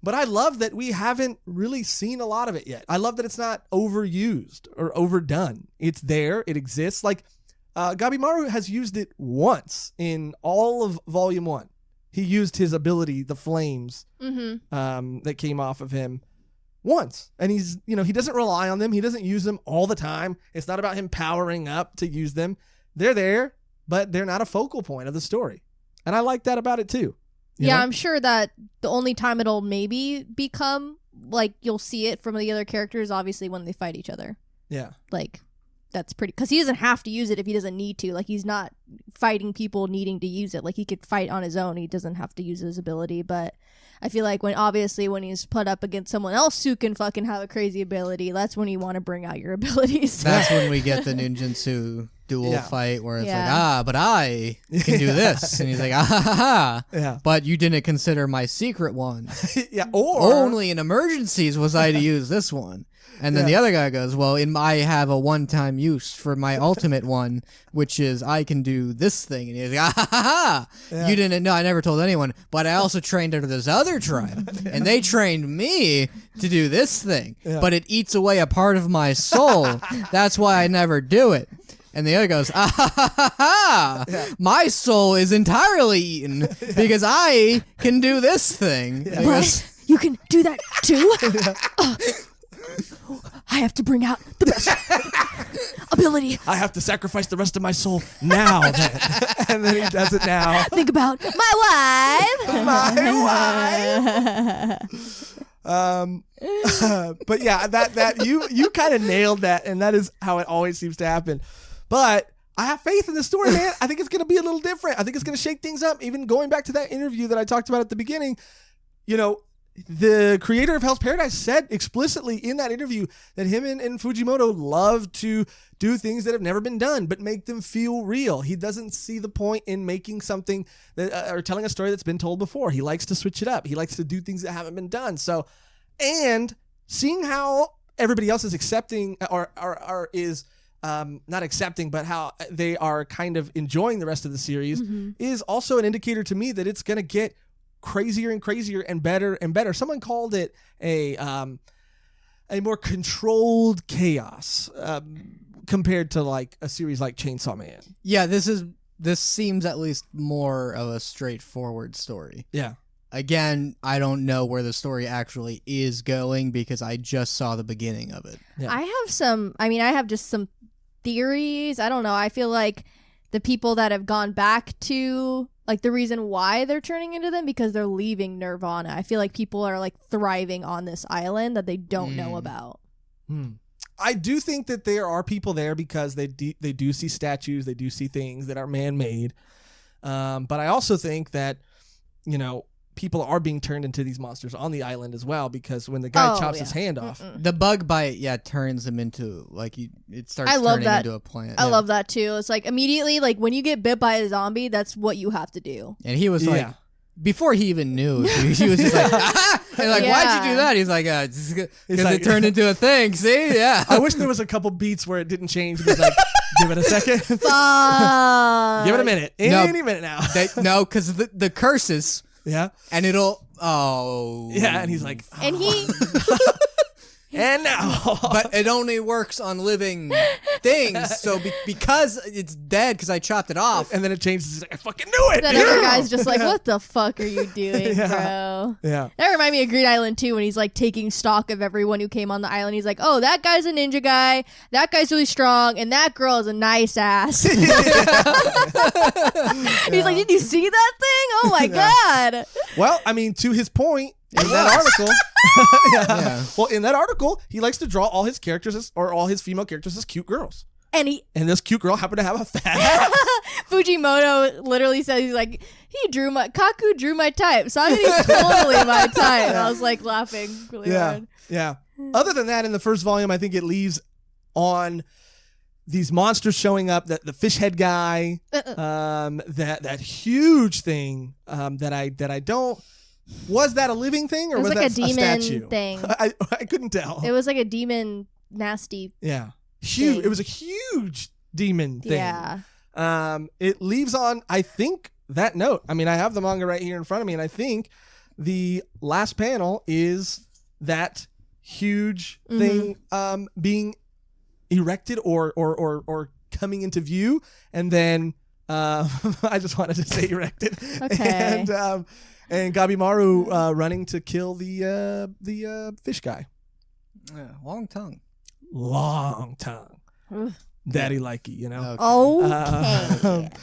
But I love that we haven't really seen a lot of it yet. I love that it's not overused or overdone. It's there. It exists. Like Gabimaru has used it once in all of Volume 1. He used his ability, the flames, that came off of him once. And he doesn't rely on them. He doesn't use them all the time. It's not about him powering up to use them. They're there, but they're not a focal point of the story. And I like that about it too. You know? I'm sure that the only time it'll maybe become, like, you'll see it from the other characters, obviously, when they fight each other. Yeah. Like, that's pretty... Because he doesn't have to use it if he doesn't need to. Like, he's not fighting people needing to use it. Like, he could fight on his own. He doesn't have to use his ability. But I feel like when he's put up against someone else who can fucking have a crazy ability, that's when you want to bring out your abilities. That's when we get the ninjutsu dual fight where it's like, but I can do this. And he's like, yeah. But you didn't consider my secret one. Yeah, or only in emergencies was I to use this one. And then the other guy goes, well, I have a one-time use for my ultimate one, which is I can do this thing. And he's like, you didn't know. I never told anyone. But I also trained under this other tribe. And they trained me to do this thing. Yeah. But it eats away a part of my soul. That's why I never do it. And the other goes, my soul is entirely eaten because I can do this thing. Yeah. But you can do that too? I have to bring out the best ability. I have to sacrifice the rest of my soul now. Then. And then he does it now. Think about my wife. My wife. But yeah, that you kind of nailed that, and that is how it always seems to happen. But I have faith in this story, man. I think it's going to be a little different. I think it's going to shake things up. Even going back to that interview that I talked about at the beginning, the creator of Hell's Paradise said explicitly in that interview that him and Fujimoto love to do things that have never been done, but make them feel real. He doesn't see the point in making something that or telling a story that's been told before. He likes to switch it up. He likes to do things that haven't been done. So, and seeing how everybody else is accepting or is not accepting, but how they are kind of enjoying the rest of the series is also an indicator to me that it's going to get crazier and crazier and better and better. Someone called it a more controlled chaos compared to like a series like Chainsaw Man. Yeah, this seems at least more of a straightforward story. Yeah. Again, I don't know where the story actually is going because I just saw the beginning of it. Yeah. I have just some theories. I don't know. I feel like the people that have gone back to, like, the reason why they're turning into them because they're leaving Nirvana. I feel like people are like thriving on this island that they don't know about. I do think that there are people there because they do see statues, they do see things that are man-made. But I also think that, people are being turned into these monsters on the island as well, because when the guy chops his hand off, the bug bite, turns him into it starts turning into a plant. I love that too. It's like immediately, like when you get bit by a zombie, that's what you have to do. And he was like, before he even knew, he was just like, and like, why'd you do that? He's like, because it turned into a thing. See, I wish there was a couple beats where it didn't change. He was like, give it a second. Fuck. Give it a minute. Any minute now. No, because the curses. Yeah. And it'll. Yeah, and he's like. Oh. And he. And now. But it only works on living things. So because it's dead, because I chopped it off. And then it changes. He's like, I fucking knew it. That other guy's just like, what the fuck are you doing, bro? Yeah. That reminded me of Green Island too, when he's like taking stock of everyone who came on the island. He's like, oh, that guy's a ninja guy. That guy's really strong. And that girl is a nice ass. He's like, did you see that thing? Oh my God. Well, I mean, to his point, in that article, well, in that article, he likes to draw all his characters or all his female characters as cute girls. And this cute girl happened to have a fat ass. Fujimoto literally says, he's like, Kaku drew my type. So I mean, he's totally my type. And I was like laughing really hard. Yeah. Other than that, in the first volume, I think it leaves on these monsters showing up, the fish head guy, that huge thing that I don't. Was that a living thing or was like that a demon statue thing? I couldn't tell. It was like a demon nasty. Yeah. Huge. Thing. It was a huge demon thing. Yeah. It leaves on, I think, that note. I mean, I have the manga right here in front of me, and I think the last panel is that huge thing being erected or coming into view, and then I just wanted to say erected. Okay. And Gabimaru running to kill the fish guy. Yeah, long tongue. Daddy likey,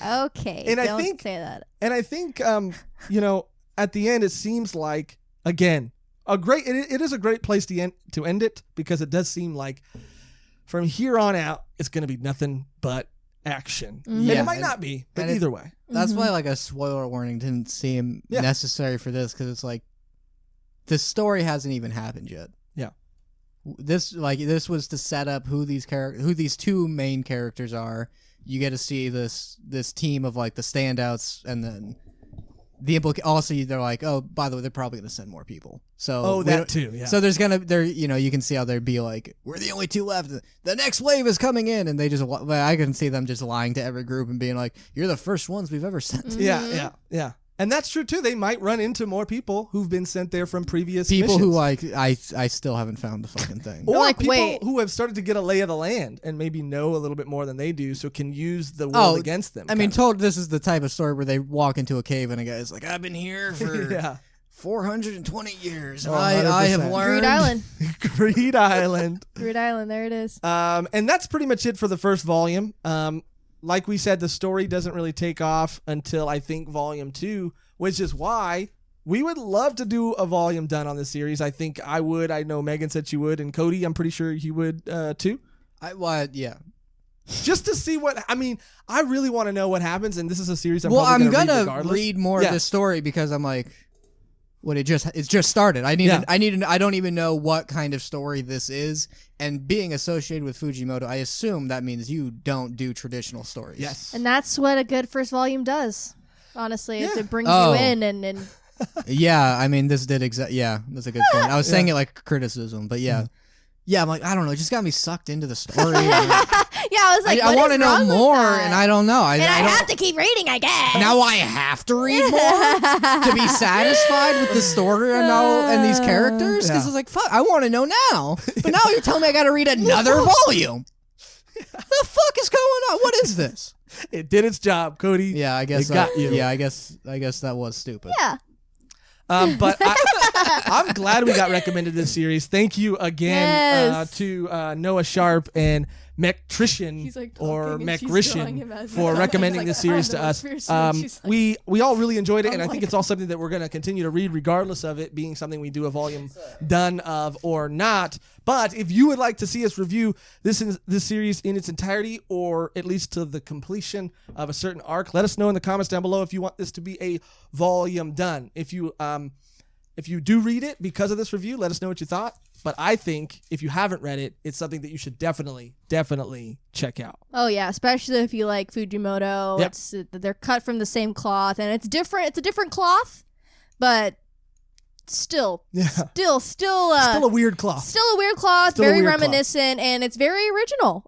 Okay. And Don't I think say that. And I think at the end it seems like, again, it is a great place to end it, because it does seem like from here on out it's going to be nothing but action. And it might not be, but either way. That's why a spoiler warning didn't seem necessary for this, because it's like the story hasn't even happened yet. Yeah. This was to set up who these two main characters are. You get to see this team of like the standouts, and then also they're like, oh, by the way, they're probably gonna send more people. So that too, yeah. So you can see how they'd be like, we're the only two left. The next wave is coming in, and I can see them just lying to every group and being like, you're the first ones we've ever sent. Yeah. And that's true too. They might run into more people who've been sent there from previous people missions. who I still haven't found the fucking thing. Or like, people who have started to get a lay of the land and maybe know a little bit more than they do, so can use the world against them. I mean, this is the type of story where they walk into a cave and a guy's like, I've been here for 420 years. And I have learned. Greed Island. Greed Island. Greed Island. There it is. And that's pretty much it for the first volume. Like we said, the story doesn't really take off until I think volume 2, which is why we would love to do a volume done on this series. I think I would. I know Megan said she would, and Cody, I'm pretty sure he would too. Yeah. Just to see I really want to know what happens, and this is a series I'm gonna read more of this story, because I'm like, it's just started. I don't even know what kind of story this is, and being associated with Fujimoto, I assume that means you don't do traditional stories. Yes. And that's what a good first volume does. Honestly, it brings you in and yeah, I mean, this did that's a good point. I was saying it like criticism, but yeah. Yeah, I'm like, I don't know, it just got me sucked into the story. I was like, I want to know more, and I don't know. I have to keep reading, I guess. Now I have to read more to be satisfied with the story and these characters? Because it's like, fuck, I want to know now. But now you're telling me I got to read another volume. The fuck is going on? What is this? It did its job, Cody. Yeah, I guess it got you. Yeah, I guess that was stupid. Yeah. But I'm glad we got recommended this series. Thank you again to Noah Sharp and Mectrician He's, like, or talking and she's drawing him Mectrician as for like, recommending this series to the us. most fierce, she's like, We all really enjoyed it, and oh I my think it's all something that we're going to continue to read regardless of it being something we do a volume done of or not. But if you would like to see us review this series in its entirety, or at least to the completion of a certain arc, let us know in the comments down below if you want this to be a volume done. If you do read it because of this review, let us know what you thought. But I think if you haven't read it, it's something that you should definitely check out. Oh yeah, especially if you like Fujimoto. Yep. They're cut from the same cloth, and it's different. It's a different cloth, but still Still a weird cloth. Still a weird cloth, Still a very weird reminiscent, and it's very original.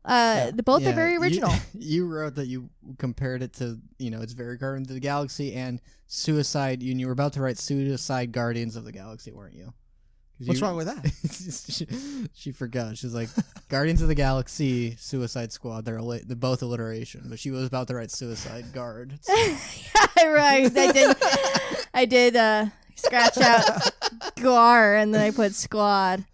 Both are very original. You wrote that you compared it to, it's very Guardians of the Galaxy and Suicide. You were about to write Suicide Guardians of the Galaxy, weren't you? What's wrong with that? she forgot. She's like, Guardians of the Galaxy, Suicide Squad. They're both alliteration, but she was about to write Suicide Guard. Yeah, right. I did scratch out Guar and then I put Squad.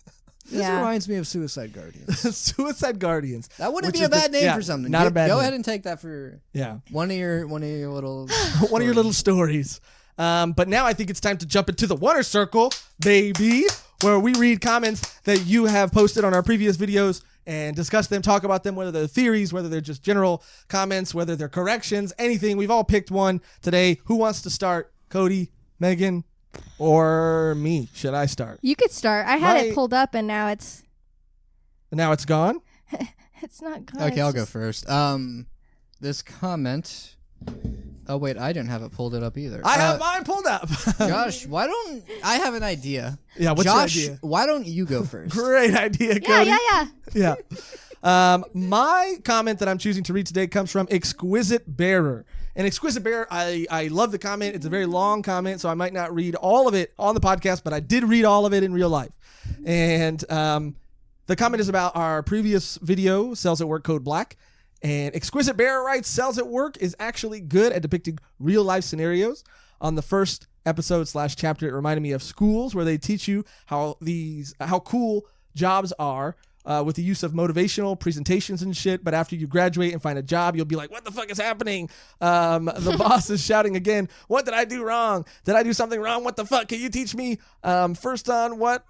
This reminds me of Suicide Guardians. Suicide Guardians. That wouldn't be a bad name for something. Not a bad name. Go ahead and take that for one of your little one of your little stories. But now I think it's time to jump into the Wonder Circle, baby, where we read comments that you have posted on our previous videos and discuss them, talk about them, whether they're theories, whether they're just general comments, whether they're corrections, anything. We've all picked one today. Who wants to start? Cody, Megan, or me? Should I start? You could start. I had it pulled up and now it's gone? It's not gone. Okay, I'll go first. This comment... Oh, wait, I didn't have it pulled up either. I have mine pulled up. Josh, why don't... I have an idea. Yeah, what's Josh, your idea? Why don't you go first? Great idea, Cody. Yeah. My comment that I'm choosing to read today comes from Exquisite Bearer. And Exquisite Bearer, I love the comment. It's a very long comment, so I might not read all of it on the podcast, but I did read all of it in real life. And the comment is about our previous video, Cells at Work Code Black. And Exquisite Bearer writes, Cells at Work is actually good at depicting real life scenarios. On the first episode / chapter, it reminded me of schools where they teach you how cool jobs are with the use of motivational presentations and shit. But after you graduate and find a job, you'll be like, what the fuck is happening? The boss is shouting again. What did I do wrong? Did I do something wrong? What the fuck? Can you teach me first on what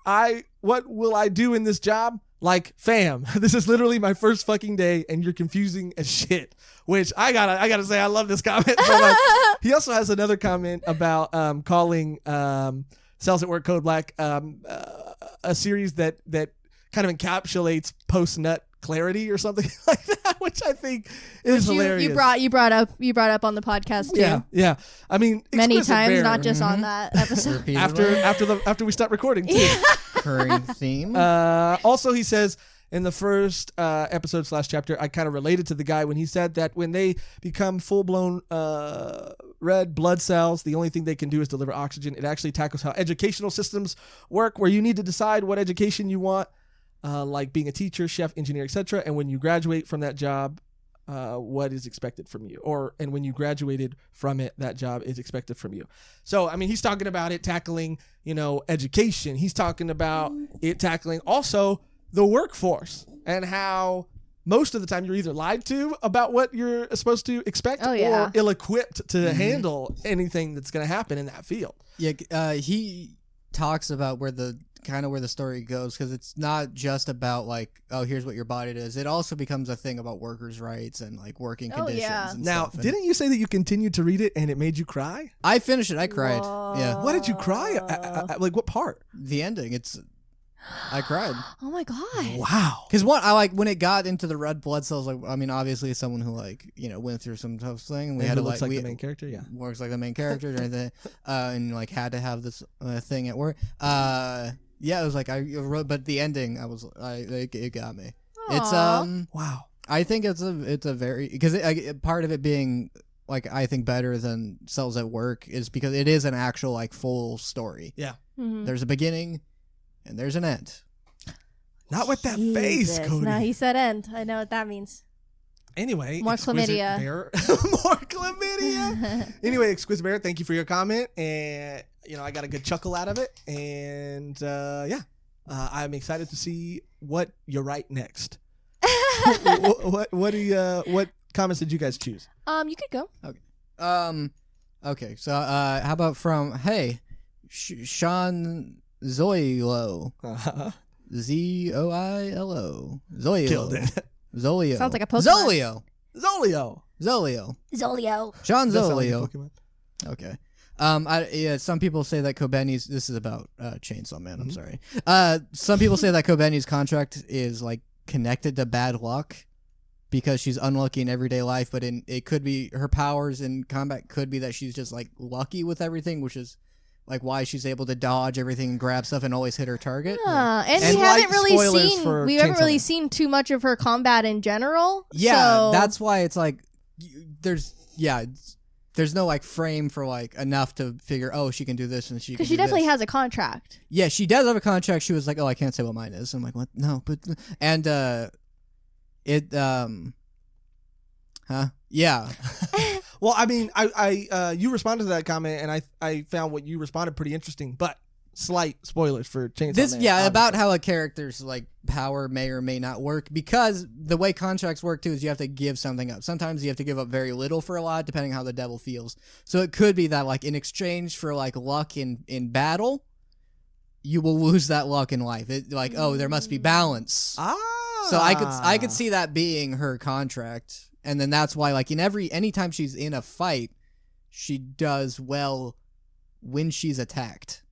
will I do in this job? Like, fam, this is literally my first fucking day and you're confusing as shit, which I gotta say, I love this comment so much. He also has another comment about calling Cells at Work Code Black a series that kind of encapsulates post-nut clarity or something like that, which I think is hilarious. You brought up on the podcast too. Yeah. I mean, many Exquisite times, Bear. not just on that episode. after we start recording too. Recurring theme. Also, he says in the first episode / chapter, I kind of related to the guy when he said that when they become full-blown red blood cells, the only thing they can do is deliver oxygen. It actually tackles how educational systems work, where you need to decide what education you want, like being a teacher, chef, engineer, etc. And when you graduate from that job, what is expected from you, and when you graduated from it, that job is expected from you. So, I mean, he's talking about it tackling, education. He's talking about it tackling also the workforce and how most of the time you're either lied to about what you're supposed to expect or ill-equipped to handle anything that's going to happen in that field. Yeah, he talks about where the story goes, because it's not just about like, oh, here's what your body does. It also becomes a thing about workers' rights and like working conditions. And now, stuff. didn't you say that you continued to read it and it made you cry? I finished it. I cried. Whoa. Yeah. What did you cry? Like what part? The ending. I cried. Oh my god! Wow. Because when it got into the red blood cells, like, I mean, obviously someone who went through some tough thing. We had to looks like the main character. Yeah, works like the main character or anything, and like had to have this thing at work. Yeah, it was like I wrote, but the ending, it got me. Aww. It's wow. I think it's a very, because part of it being like, I think better than Cells at Work is because it is an actual like full story. Yeah. Mm-hmm. There's a beginning and there's an end. Not with that face, Cody. No, he said end. I know what that means. Anyway, more Exquisite chlamydia. Bear. More chlamydia. Anyway, Exquisite Bear, thank you for your comment, and I got a good chuckle out of it, and I'm excited to see what you write next. What comments did you guys choose? You could go. Okay. So how about from Sean Zoilo. Zoilo. Zoilo. Killed it. Zolio. Sounds like a Pokemon. Zolio. Zolio. Sean Does that sound like a Zolio. Pokemon? Okay. Some people say that Kobeni's. This is about Chainsaw Man. I'm sorry. Some people say that Kobeni's contract is like connected to bad luck because she's unlucky in everyday life, but it could be her powers in combat could be that she's just like lucky with everything, which is like why she's able to dodge everything and grab stuff and always hit her target. And And we haven't light really spoilers seen for we haven't Chainsaw really Man. seen too much of her combat in general. Yeah, so that's why it's like there's no like frame for like enough to figure she can do this and she can because do she definitely this. has a contract. Yeah, she does have a contract. She was like, I can't say what mine is. I'm like, what? No, but and yeah. Well, I mean, I you responded to that comment, and I found what you responded pretty interesting, but slight spoilers for Chainsaw Man. About obviously. how a character's like power may or may not work, because the way contracts work too is you have to give something up. Sometimes you have to give up very little for a lot, depending how the devil feels. So it could be that like in exchange for like luck in battle, you will lose that luck in life. It like there must be balance. So I could see that being her contract, and then that's why like anytime she's in a fight, she does well when she's attacked.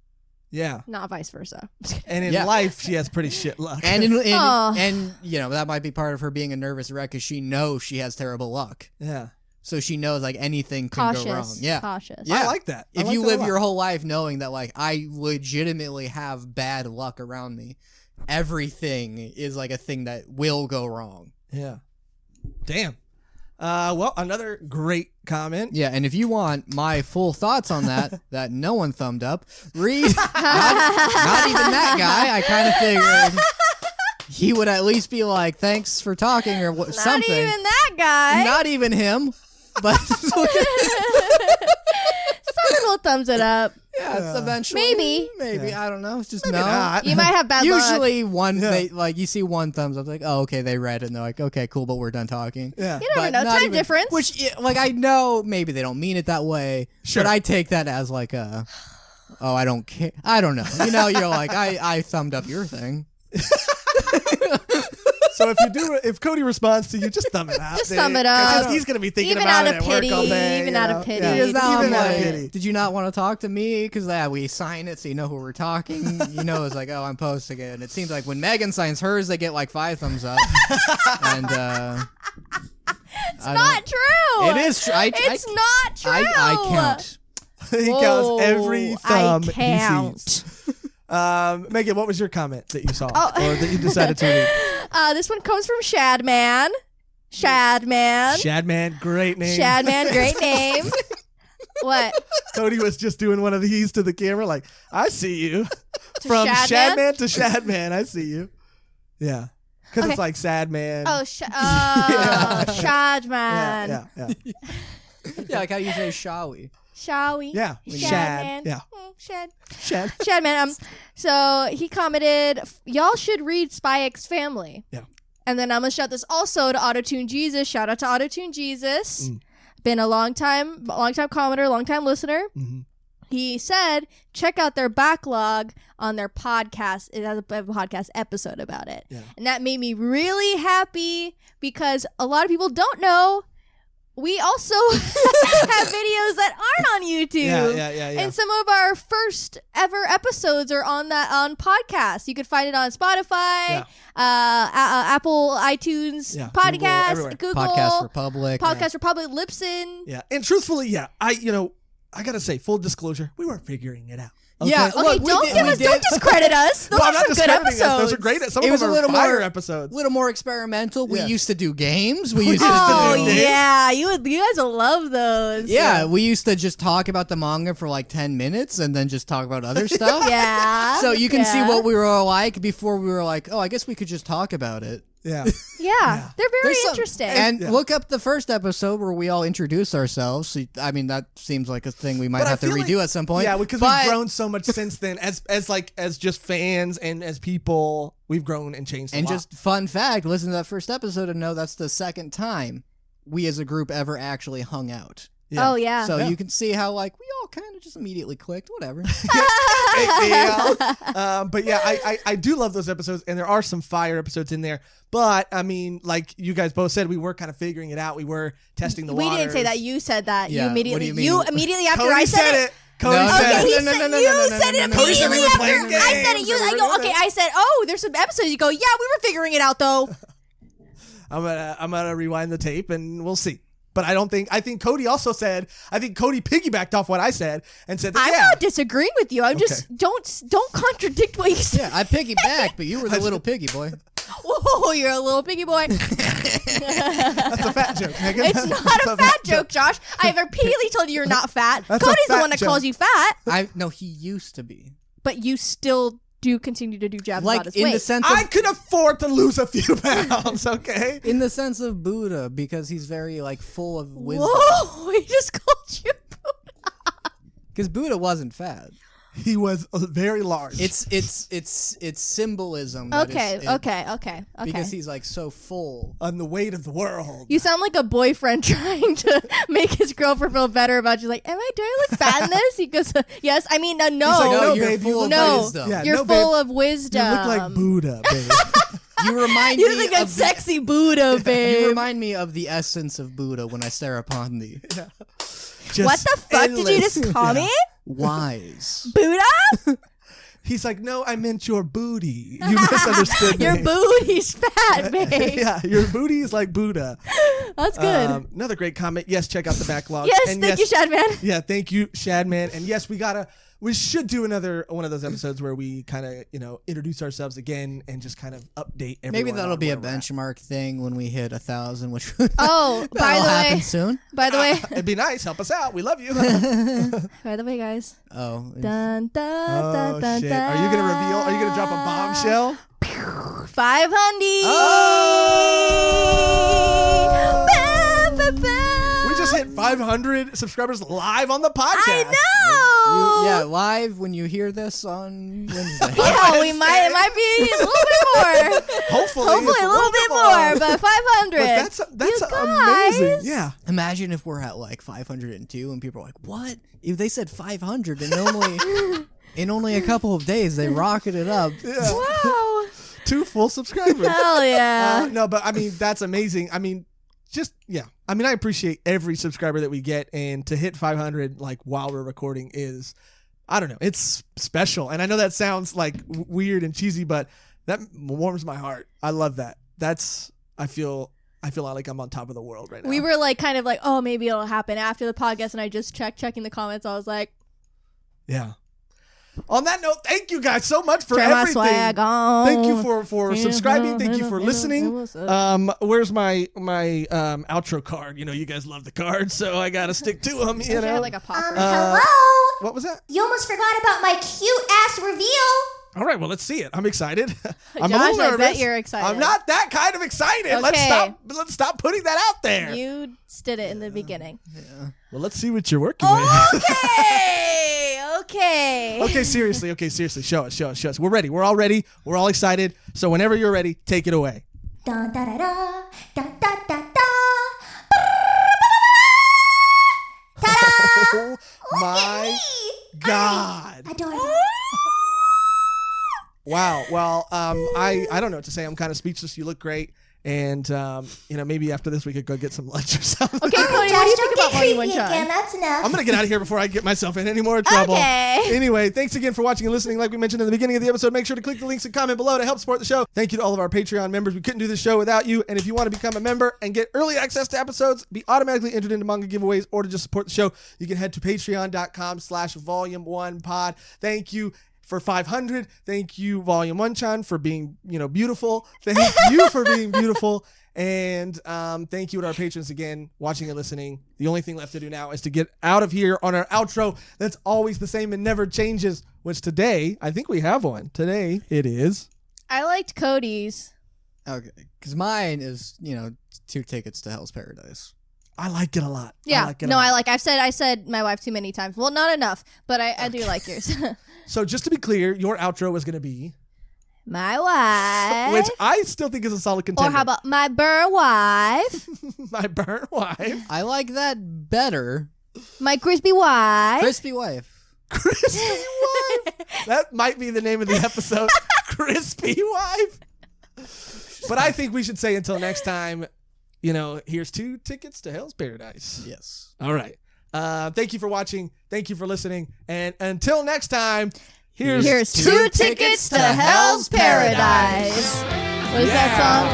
Yeah. Not vice versa. And in Yeah. life, she has pretty shit luck. And Oh. and you know that might be part of her being a nervous wreck, because she knows she has terrible luck. yeah. So she knows like anything can go wrong. Cautious. Yeah. Cautious. Yeah. I like that. I If like you that a live lot. your whole life knowing that like I legitimately have bad luck around me, everything is like a thing that will go wrong. Yeah. Damn. Well, another great comment. Yeah, and if you want my full thoughts on that no one thumbed up, read not even that guy. I kind of figured he would at least be like, thanks for talking or something. Not even that guy. Not even him, but Some people thumbs it up. yeah, it's eventually Maybe. I don't know. It's just Maybe no. not. You might have bad luck. Usually one Yeah. they like you see one thumbs up like okay they read it and they're like okay cool but we're done talking. Yeah. You never know. not Time difference. Which like I know maybe they don't mean it that way, Sure. but I take that as like a I don't care. I don't know. You know you're like I thumbed up your thing. So if Cody responds to you, just thumb it up. Just dude, thumb it 'cause up. He's gonna be thinking Even about out it of at work pity, all day. even you out know? of pity. Yeah. Because now I'm Even out of like, pity. did you not want to talk to me? Because we sign it so you know who we're talking. You know, it's like, I'm posting it. And it seems like when Megan signs hers, they get like 5 thumbs up. And it's not true. It is true. It's not true. I count. He counts every thumb I count. he sees. Megan, what was your comment that you saw Oh. or that you decided to read? This one comes from Shadman. Shadman, great name. Shadman, great name. What? Cody was just doing one of these to the camera, like, I see you. From Shadman? Shadman to Shadman, I see you. Yeah. Because Okay. it's like sad man. Oh, Shadman. Yeah. Yeah, like how you say shawi. Shall we? Yeah. Shadman. Yeah. Shad. Shad. Shadman. So he commented, y'all should read Spy X Family. Yeah. And then I'm going to shout this also to Autotune Jesus. Shout out to Autotune Jesus. Been a long time commenter, long time listener. Mhm. He said, check out their backlog on their podcast. It has a podcast episode about it. Yeah. And that made me really happy because a lot of people don't know we also have videos that aren't on YouTube. Yeah. And some of our first ever episodes are on podcasts. You could find it on Spotify, Apple, iTunes, Yeah, Podcast, Google, Google, Podcast Republic. Podcast Republic, Libsyn. Yeah. And truthfully, I got to say, full disclosure, we weren't figuring it out. Okay? Yeah, Okay, look, don't discredit us. Those Well, I'm are not some good discrediting us. episodes. Those are great. Some It of was them a are little fire more- episodes. A little more experimental. We Yeah. used to do games. We used Oh to do yeah, you guys will love those. Yeah, we used to just talk about the manga for like 10 minutes and then just talk about other stuff. Yeah. So you can see Yeah. what we were all like before we were like, I guess we could just talk about it. Yeah. Yeah, they're very There's some- interesting. And look up the first episode where we all introduce ourselves. So, I mean, that seems like a thing we might have to redo at some point. Yeah, because we've grown so much since then. As just fans and as people, we've grown and changed a lot. And just fun fact, listen to that first episode and know that's the second time we as a group ever actually hung out. Yeah. Oh, yeah. So you can see how like we all kind of just immediately clicked. Whatever. But yeah, I do love those episodes, and there are some fire episodes in there. But I mean, like you guys both said, we were kind of figuring it out. We were testing the waters. We didn't say that. You said that. Yeah, You immediately. what do you mean? You immediately after Cody I said it. Cody No, said Okay, it. he No, said, no, no, you no, no, said no, it no, no. Cody said we immediately were after playing I said it. games. You, I go, okay. I said, oh, there's some episodes. You go, yeah, we were figuring it out though. I'm gonna rewind the tape and we'll see. But I think Cody also said, I think Cody piggybacked off what I said and said that, I'm not disagreeing with you. I'm just don't contradict what you said. Yeah, I piggybacked, but you were the little piggy boy. Whoa, you're a little piggy boy. That's a fat joke, Megan. It's not a fat joke, Josh. I've repeatedly told you you're not fat. That's a Cody's the fat one that joke. calls you fat, No, he used to be. but you still do continue to do jabs Like about his in weight. the sense of I could afford to lose a few pounds, okay? in the sense of Buddha, because he's very like full of wisdom. Whoa, he just called you Buddha. Because Buddha wasn't fat. He was very large. It's symbolism. that Okay. Because he's like so full. on the weight of the world. You sound like a boyfriend trying to make his girlfriend feel better about you. Like, do I look fat in this? He goes, yes. I mean, no. He's like, No, no, you're babe, you full look of no, wisdom. Yeah, you're no, full babe. of wisdom. You look like Buddha, babe. You remind You me look like of sexy Buddha, babe. You remind me of the essence of Buddha when I stare upon thee. What the fuck did you just call me? Wise. Buddha? He's like, no, I meant your booty. You misunderstood me. Your booty's fat, babe. Yeah, your booty is like Buddha. That's good. Another great comment. Yes, check out the backlog. yes, And thank you, Shadman. Yeah, thank you, Shadman. And yes, we should do another one of those episodes where we kind of, introduce ourselves again and just kind of update everyone. Maybe that'll on be a where we're at. benchmark thing when we hit 1,000, which would Oh, by that'll the happen way, soon. by the way, It'd be nice. Help us out. We love you. by the way, guys. Oh, Dun, dun, Oh, dun, dun, shit. dun. Are you going to reveal? Are you going to drop a bombshell? 500. Oh! Ba, ba, ba. We just hit 500 subscribers live on the podcast. I know. yeah, live when you hear this on Wednesday. Yeah, it might be a little bit more. Hopefully it's a little bit more, but 500. But that's You amazing. guys. Yeah. Imagine if we're at like 502 and people are like, "What? If they said 500 and only a couple of days they rocketed up." Yeah. Wow. 2 full subscribers. Hell yeah. No, but I mean, that's amazing. I mean, I appreciate every subscriber that we get, and to hit 500 like while we're recording is, I don't know, it's special. And I know that sounds like weird and cheesy, but that warms my heart. I love that. I feel like I'm on top of the world right now. We were like kind of like, oh, maybe it'll happen after the podcast, and I just checking the comments. I was like, yeah. On that note, thank you guys so much for turn my everything. swag on. Thank you for subscribing. Thank you for listening. Where's my outro card? You guys love the cards, so I gotta stick to them. I had like a popper. Hello? What was that? You almost forgot about my cute ass reveal. All right, well, let's see it. I'm excited. I'm Josh, a little I nervous. bet you're excited. I'm not that kind of excited. Okay. Let's stop putting that out there. You did it in the beginning. Well, let's see what you're working with. Okay. Okay, seriously. Show us. We're ready. We're all ready. We're all excited. So whenever you're ready, take it away. Dun da da da, dun da da da. Ta-da! Oh my God. Adorable. Wow. Well, I don't know what to say. I'm kind of speechless. You look great. And, maybe after this we could go get some lunch or something. Okay, Cody, what do Josh, you don't think get about Volume creepy 1 John? again. That's enough. I'm going to get out of here before I get myself in any more trouble. Okay. Anyway, thanks again for watching and listening. Like we mentioned in the beginning of the episode, make sure to click the links and comment below to help support the show. Thank you to all of our Patreon members. We couldn't do this show without you. And if you want to become a member and get early access to episodes, be automatically entered into manga giveaways, or to just support the show, you can head to patreon.com/volume1pod. Thank you for 500. Thank you, Volume 1-chan, for being, beautiful. Thank you for being beautiful. And thank you to our patrons again, watching and listening. The only thing left to do now is to get out of here on our outro that's always the same and never changes, which today, I think we have one. Today, it is... I liked Cody's. Okay, because mine is 2 tickets to Hell's Paradise. I like it a lot. Yeah, I said my wife too many times. Well, not enough, but I do like yours. So just to be clear, your outro is going to be my wife, which I still think is a solid contender. Or how about my burnt wife? My burnt wife. I like that better. My crispy wife. Crispy wife. Crispy wife. That might be the name of the episode. Crispy wife. But I think we should say until next time, here's 2 tickets to Hell's Paradise. Yes. All right. Thank you for watching. Thank you for listening. And until next time, here's 2 tickets to Hell's Paradise. What is that song?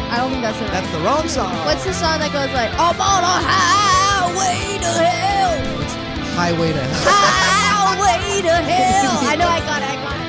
I don't think that's it. That's the wrong song. What's the song that goes like, I'm on a highway to hell? Highway to hell. Highway to hell. I know, I got it.